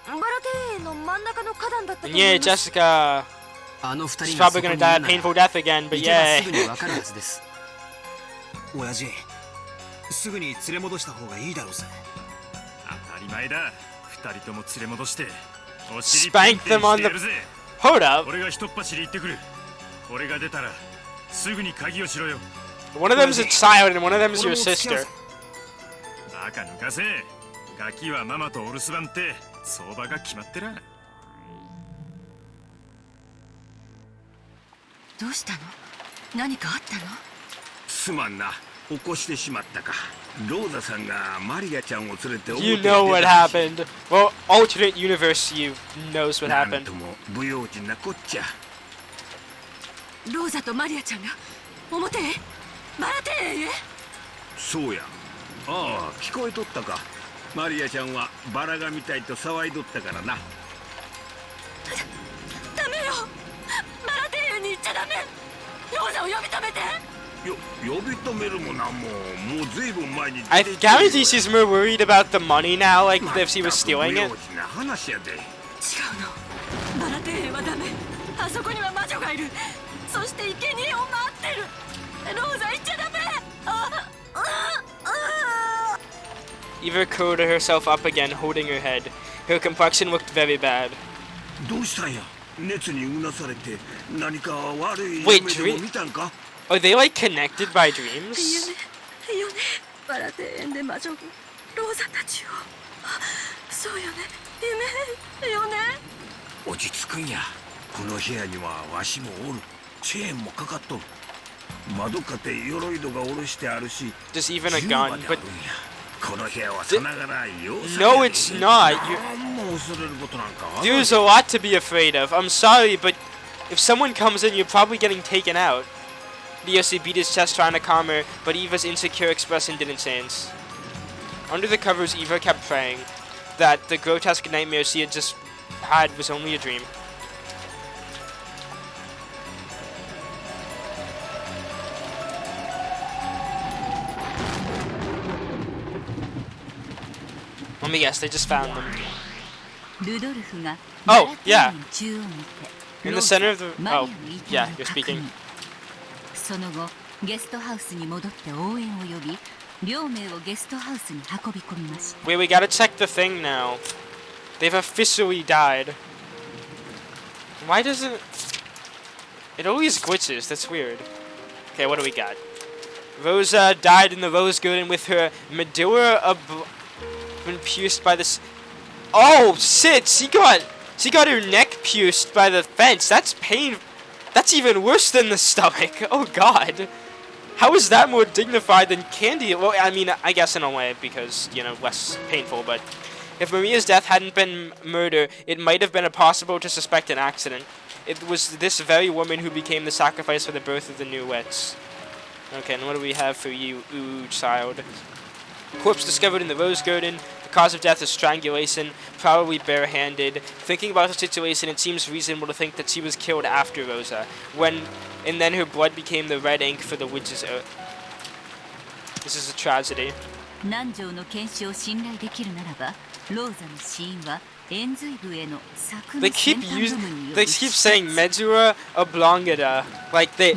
バラ庭園の真ん中の花壇だったと思い Yeah, ます。 Jessica. あの二 She's 人が probably そこ gonna にい die a るなら painful death again, but 行けばすぐ yay. にわかるはずです。親父、すぐに連れ戻した方がいいだろうぜ。当たり前だ。二人とも連れ戻して、お尻 Spank them on して the... やるぜ。 Hold up. 俺が一っ走り行ってくる。俺が出たらすぐに鍵をしろよ。 One of them's a child and one of them's your sister. バカ抜かせ。ガキはママとお留守番って相場が決まってら。どうしたの？何かあったの？すまんな、起こしてしまったか。ローザさんがマリアちゃんを連れて表 You に know 出 what たし。 happened. Well, alternate universe you knows what なん happened. とも不用心なこっちゃ。ローザとマリアちゃんが表へ？バラ庭園へ？そうや。ああ、聞こえとったか。マリアちゃんはバラが見たいと騒いどったからな。ダメよ。バラ庭園に行っちゃダメ。ローザを呼び止めて。呼び止めるもなんも、もうずいぶん前に I 出て行ってる guarantee she's more worried about the money now, like よ。 if she was stealing ま it. ったく不用心な話やで。違うの。バラ庭園はダメ。あそこには魔女がいる。そして生贄を待ってる。ローザ行っちゃダメ。Eva curled herself up again, holding her head. Her complexion looked very bad. どうしたんや。熱にうなされて何か悪い Wait, 夢でも見たんか。 Are they like connected by dreams? 夢よね。バラ庭園で魔女がローザたちを。そうよね。夢よね。落ち着くんや。この部屋にはわしもおる。チェーンもかかっとる。窓かて鎧戸が下ろしてあるし、 There's even a 銃ま gun, であ but るんや。この部屋はさながらようさ no, it's not. なんも恐れることなんか。 There's a lot to be afraid of. I'm sorry, but if someone comes in, you're probably getting taken out. Ryoshi beat his chest trying to calm her, but Eva's insecure expression didn't change. Under the covers, Eva kept praying that the grotesque nightmare she had just had was only a dream. Let me guess, they just found them. ルドルフが Oh, yeah. 中央にて In the center of the... マリア Oh, の遺 yeah, 体を you're 確 speaking. 認。その後ゲストハウスに戻って応援を呼び両名をゲストハウスに運び込みました。 Wait, we gotta check the thing now. They've officially died. Why doesn't... It always glitches, that's weird. Okay, what do we got? Rosa died in the rose garden with her medulla been pierced by this... Oh, shit! She got her neck pierced by the fence. That's pain... That's even worse than the stomach. Oh, God. How is that more dignified than Candy? Well, I mean, I guess in a way, because, you know, less painful, but... If Maria's death hadn't been murder, it might have been possible to suspect an accident. It was this very woman who became the sacrifice for the birth of the new witch. Okay, and what do we have for you, ooh, child? Corpse discovered in the rose garden. The cause of death is strangulation, probably barehanded. Thinking about the situation, it seems reasonable to think that she was killed after Rosa, and then her blood became the red ink for the witch's oath. This is a tragedy. 南條の検視を信頼できるならばローザの死因は They keep saying medulla oblongata, like I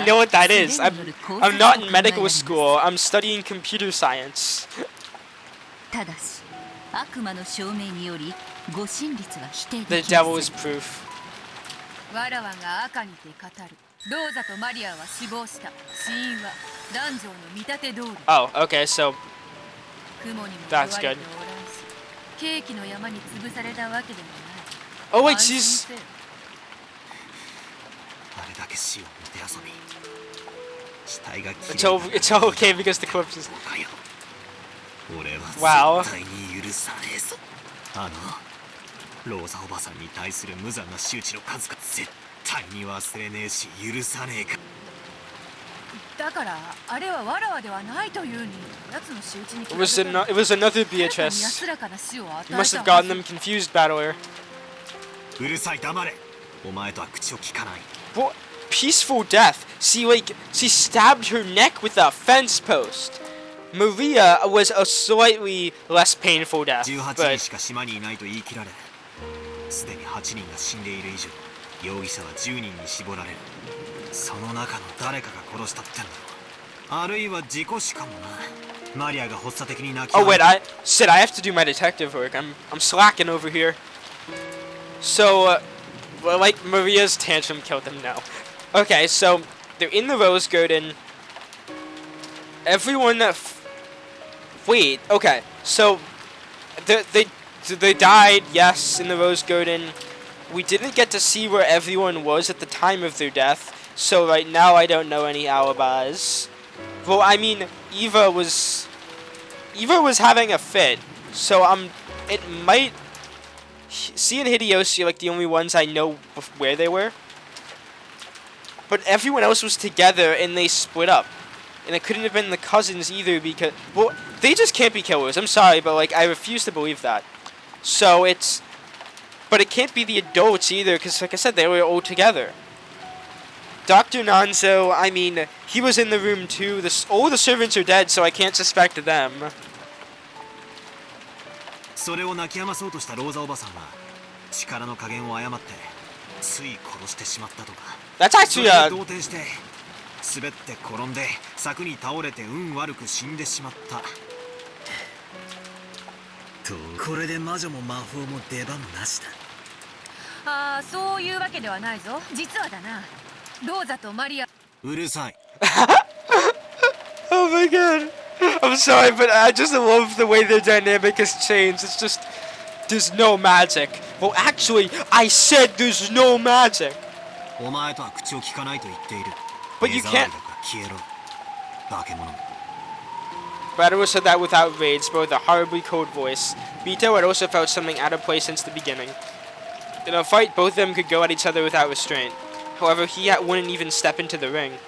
know what that is. I'm not in medical school. I'm studying computer science. The devil is proof. Oh, okay, so that's good. Oh wait, she's... It's okay because the corpse is... Wow. It was another Beatrice. You must have gotten them confused, battler. What? Peaceful death. She stabbed her neck with a fence post. Maria was a slightly less painful death, but... Oh wait, I have to do my detective work. I'm slacking over here. So, well, like Maria's tantrum killed them now. Okay, so they're in the Rose Garden. Everyone wait, okay. So they died, yes, in the Rose Garden. We didn't get to see where everyone was at the time of their death. So right now I don't know any alibis. Well, I mean, Eva was having a fit. So it might... C and Hideyoshi are like the only ones I know where they were. But everyone else was together and they split up. And it couldn't have been the cousins either because... Well, they just can't be killers. I'm sorry, but like I refuse to believe that. So it's... But it can't be the adults either because like I said, they were all together. Dr. Nanzo, I mean, he was in the room too. All the servants are dead, so I can't suspect them. That's actually a... Oh my god. I'm sorry, but I just love the way their dynamic has changed. It's just... There's no magic. Well, actually, I said there's no magic. But you can't... Beatrice said that without rage, but with a horribly cold voice. Bito had also felt something out of place since the beginning. In a fight, both of them could go at each other without restraint. However, he wouldn't even step into the ring.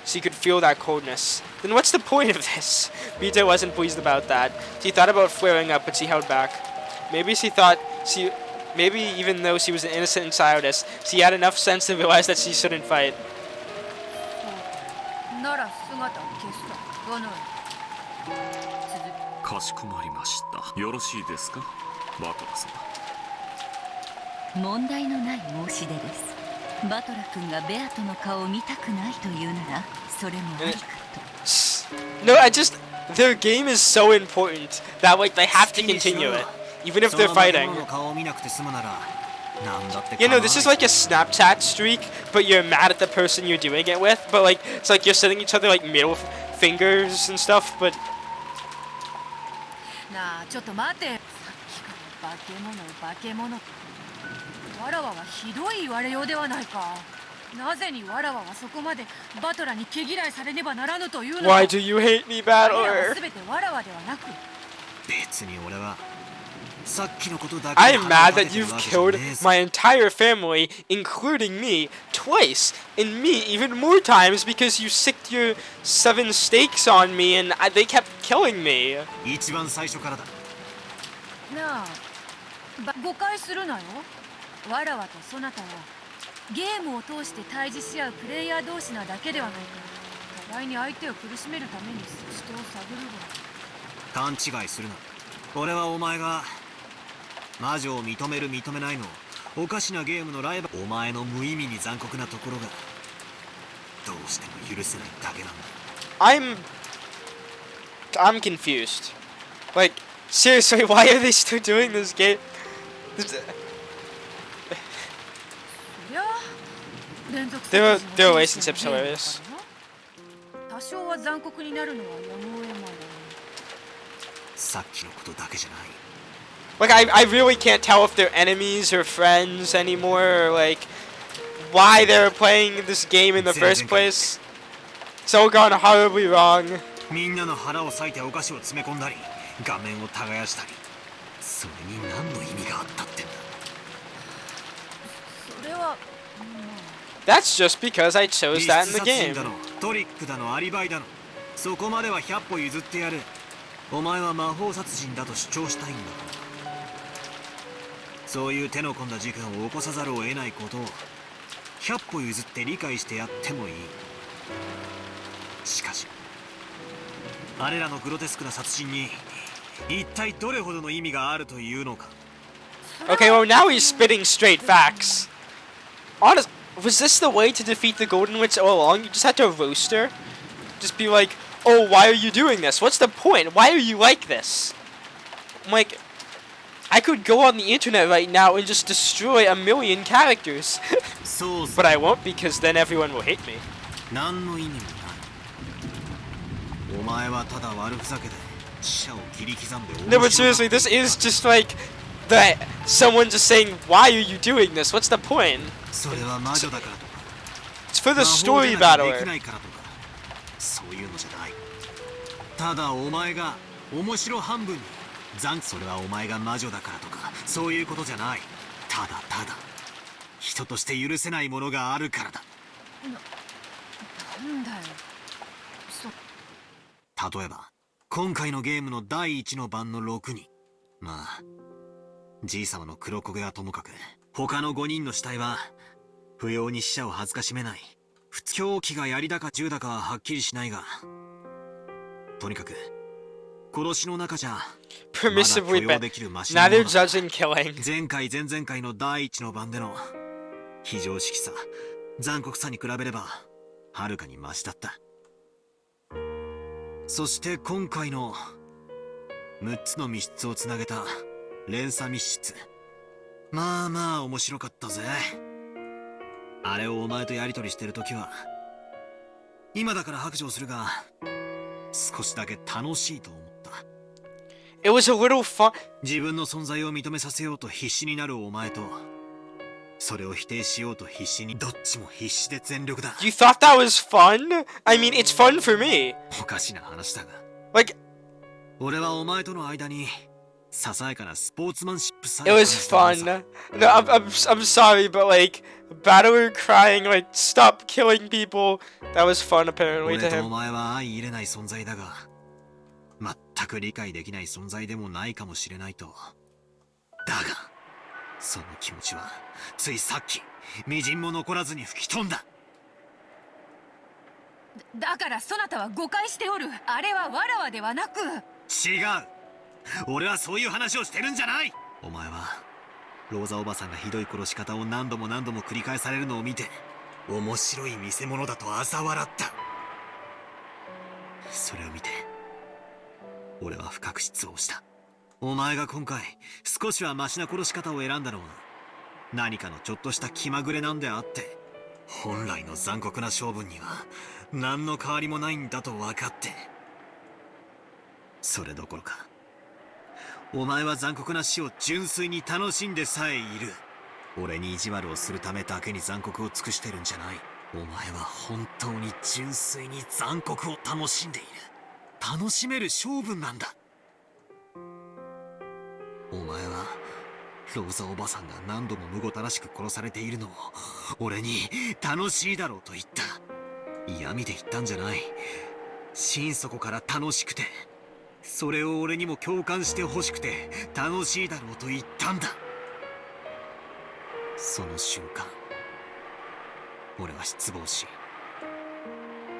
So he could feel that coldness. Then what's the point of this? Bito wasn't pleased about that. She thought about flaring up, but she held back. Maybe even though she was an innocent childess, she had enough sense to realize that she shouldn't fight. No, their game is so important that like they have to continue it, even if they're fighting. You know, this is like a Snapchat streak, but you're mad at the person you're doing it with. But like, it's like you're sending each other like middle fingers and stuff. But why do you hate me, battler? I am mad that you've killed my entire family, including me, twice, and me even more times because you sicked your 7 stakes on me and they kept killing me. 魔女を認める認めないのおかしなゲームのライバル、お前の無意味に残酷なところがどうしても許せないだけなんだ。I'm confused. Like, seriously, why are they still doing this game? Their relationship's hilarious. 多少は残酷になるのはやむを得まい。さっきのことだけじゃない。Like, I really can't tell if they're enemies or friends anymore, or like why they're playing this game in the first place. It's all gone horribly wrong. みんなの腹を裂いてお菓子を詰め込んだり、顔面を耕したり、それに何の意味があったってんだ。それは That's just because I chose that in the game. トリックだのアリバイだの、そこまでは100歩譲ってやる。お前は魔法殺人だと主張したいんだ。そういう手の込んだ事件を起こさざるを得ないことを100歩譲って理解してやってもいい。しかしあれらのグロテスクな殺人に一体どれほどの意味があるというのか。 Okay, well now he's spitting straight facts. Honest, was this the way to defeat the Golden Witch all along? You just had to roast her? Just be like, oh, why are you doing this? What's the point? Why are you like this? I'm like, I could go on the internet right now and just destroy 1,000,000 characters. But I won't, because then everyone will hate me. 何の意味もない。お前はただ悪ふざけで死者を切り刻んで。 No, but seriously, this is just like that someone just saying, why are you doing this? What's the point? それは魔女だからとか。It's for the story battler. そういうのじゃない。ただお前が面白半分にそれはお前が魔女だからとかそういうことじゃない。ただただ人として許せないものがあるからだ。なんだよ。例えば今回のゲームの第1の番の6人、まあじいさまの黒焦げはともかく他の5人の死体は不要に死者を恥ずかしめない。狂気が槍だか銃だかははっきりしないが、とにかく殺しの中じゃ Permissively bad. Now they're judging killing. 前回前々回の第1の番での非常識さ残酷さに比べればはるかにマシだった。そして今回の6つの密室をつなげた連鎖密室、まあまあ面白かったぜ。あれをお前とやり取りしてるときは今だから白状するが少しだけ楽しいと思った。 It was a little fun. 自分の存在を認めさせようと必死になるお前とそれを否定しようと必死に、どっちも必死で全力だ。 You thought that was fun? I mean, it's fun for me. おかしな話だが、 Like, 俺はお前との間にささやかなスポーツマンシップさえ it was fun. No, I'm sorry, but like, Battler crying, like, stop killing people. That was fun apparently to 俺とお him. 前は相入れない存在だが全く理解できない存在でもないかもしれないと。だがその気持ちはついさっき微塵も残らずに吹き飛んだ。だからそなたは誤解しておる。あれはわらわではなく。違う、俺はそういう話をしてるんじゃない。お前はローザおばさんがひどい殺し方を何度も何度も繰り返されるのを見て面白い見せ物だと嘲笑った。それを見て俺は深く失望した。お前が今回少しはマシな殺し方を選んだのは何かのちょっとした気まぐれなんであって、本来の残酷な勝負には何の変わりもないんだと分かって、それどころかお前は残酷な死を純粋に楽しんでさえいる。俺に意地悪をするためだけに残酷を尽くしてるんじゃない。お前は本当に純粋に残酷を楽しんでいる。楽しめる性分なんだ。お前はローザおばさんが何度もむごたらしく殺されているのを俺に楽しいだろうと言った。嫌味で言ったんじゃない。心底から楽しくて、それを俺にも共感してほしくて楽しいだろうと言ったんだ。その瞬間俺は失望し、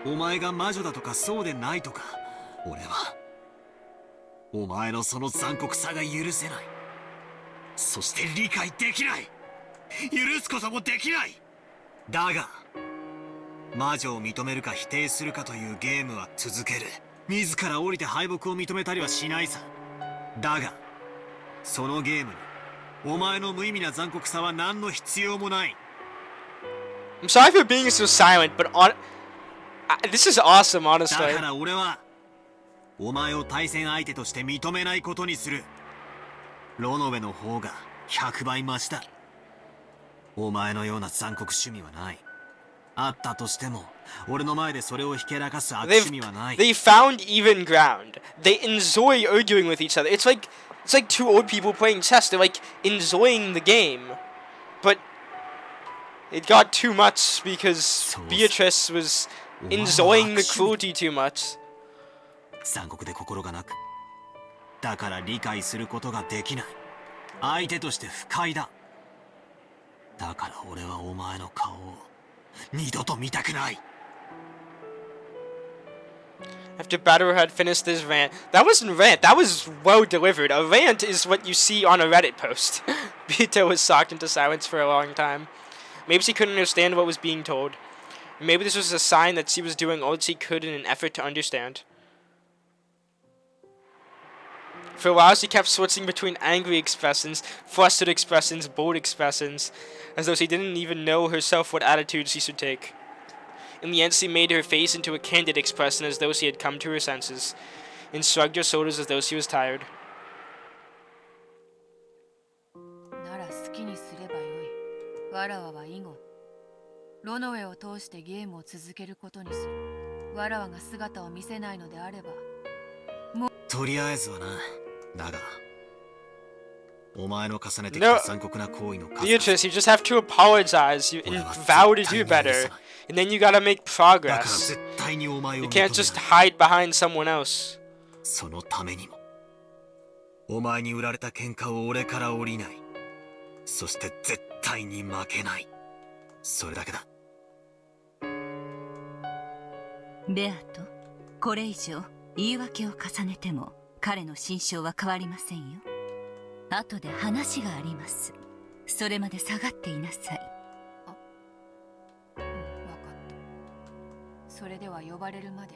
お前が魔女だとかそうでないとか、俺はお前のその残酷さが許せない。そして理解できない。許すこともできない。だが魔女を認めるか否定するかというゲームは続ける。自ら降りて敗北を認めたりはしないさ。だがそのゲームにお前の無意味な残酷さは何の必要もない。 I'm sorry for being so silent, but this is awesome, だ honestly. から俺はお前を対戦相手として認めないことにする。ロノベの方が100倍増した。お前のような残酷趣味はない。あったとしても俺の前でそれをひけらかす悪趣味はない。 They found even ground. They enjoy arguing with each other. It's like two old people playing chess. They're like enjoying the game, but it got too much because Beatrice was enjoying the cruelty too much. 残酷で心がなく、だから理解することができない。相手として不快だ。だから俺はお前の顔を二度と見たくない。 After Batterer had finished his rant, that wasn't rant, that was well delivered. A rant is what you see on a Reddit post. Bito was shocked into silence for a long time. Maybe she couldn't understand what was being told. Maybe this was a sign that she was doing all she could in an effort to understand. For a while, she kept switching between angry expressions, flustered expressions, bold expressions, as though she didn't even know herself what attitude she should take. In the end, she made her face into a candid expression as though she had come to her senses, and shrugged her shoulders as though she was tired. なら好きにすればよい。わらわは以後ロノウェを通してゲームを続けることにする。わらわが姿を見せないのであれば、とりあえずはな。だがお前の重ねてきた残酷な行為の数々。 Beatrice, you just have to apologize and vow to do better, and then you gotta make progress. You can't just hide behind someone else. そのためにもお前に売られた喧嘩を俺から降りない。そして絶対に負けない。それだけだ。ベアとこれ以上言い訳を重ねても彼の心象は変わりませんよ。後で話があります。それまで下がっていなさい。分かった。それでは呼ばれるまで。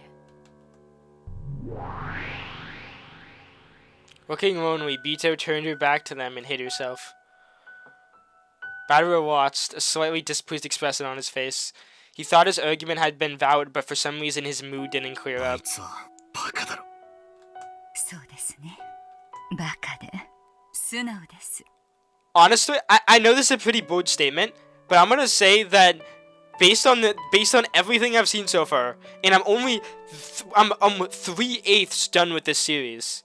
Looking lonely, Bito turned her back to them and hid herself. Batterer watched, a slightly displeased expression on his face. He thought his argument had been valid, but for some reason his mood didn't clear up. そうですね。バカで素直です。 Honestly, I know this is a pretty bold statement, but I'm gonna say that based on everything I've seen so far, and I'm only I'm 3/8 done with this series.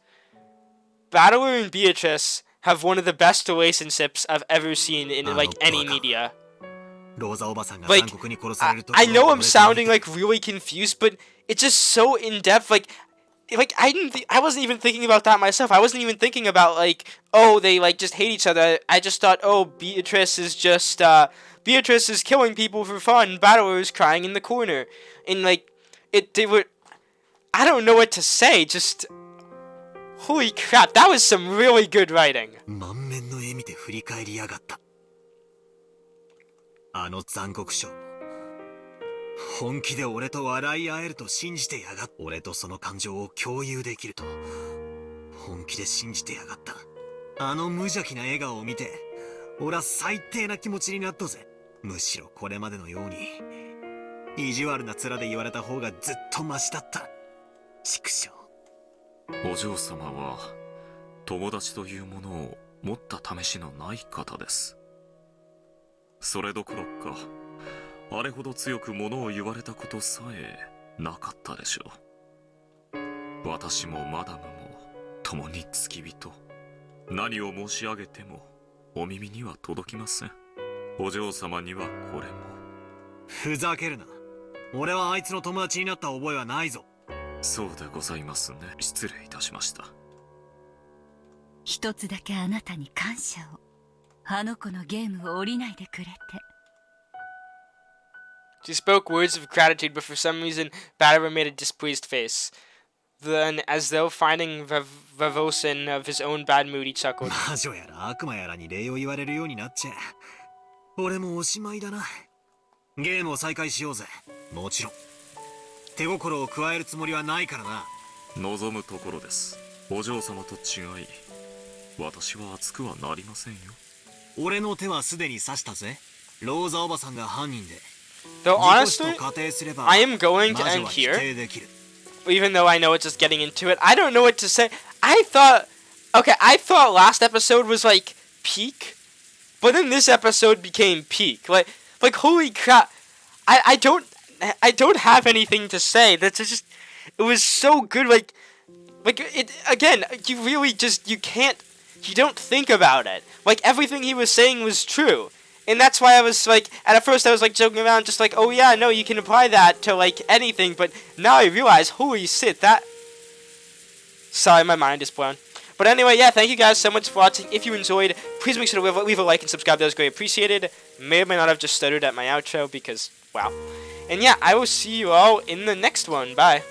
Batterer and Beatrice have one of the best relationships I've ever seen in like any media. Like, I know I'm sounding like really confused, but it's just so in depth. Like I wasn't even thinking about that myself. I wasn't even thinking about like, oh, they like just hate each other. I just thought, oh, Beatrice is just Beatrice is killing people for fun. Batterer is crying in the corner, and like they were. I don't know what to say. Just holy crap, that was some really good writing. 満面の笑みで振り返りやがった。あの残酷症本気で俺と笑い合えると信じてやがった。俺とその感情を共有できると本気で信じてやがった。あの無邪気な笑顔を見て俺は最低な気持ちになったぜ。むしろこれまでのように意地悪な面で言われた方がずっとマシだった。畜生。お嬢様は友達というものを持った試しのない方です。それどころかあれほど強く物を言われたことさえなかったでしょう。私もマダムも共に付き人。何を申し上げてもお耳には届きません。お嬢様にはこれも。ふざけるな。俺はあいつの友達になった覚えはないぞ。そうでございますね。失礼いたしました。一つだけあなたに感謝を。あの子のゲームを降りないでくれて。She spoke words of gratitude, but for some reason, Batterer made a displeased face. Then, as though finding revulsion of his own bad mood, he chuckled. 魔女やら悪魔やらに礼を言われるようになっちゃ俺もおしまいだな。ゲームを再開しようぜ。もちろん手心を加えるつもりはないからな。望むところです。お嬢様と違い私は熱くはなりませんよ。俺の手はすでに刺したぜ。ローザおばさんが犯人で。 Though 事故 honestly, 死と仮定すれば I am going to 魔女 end は否 here. 定できる。 Even though I know it's just getting into it, I don't know what to say. I thought last episode was like peak, but then this episode became peak. Like holy crap! I don't have anything to say. That's just, it was so good. Like it again. You really just you don't think about it. Like everything he was saying was true. And that's why I was like, at first I was like joking around, just like, oh yeah, no, you can apply that to like anything, but now I realize, holy shit, that... Sorry, my mind is blown. But anyway, yeah, thank you guys so much for watching. If you enjoyed, please make sure to leave a like and subscribe. That was greatly appreciated. May or may not have just stuttered at my outro because, wow. And yeah, I will see you all in the next one. Bye.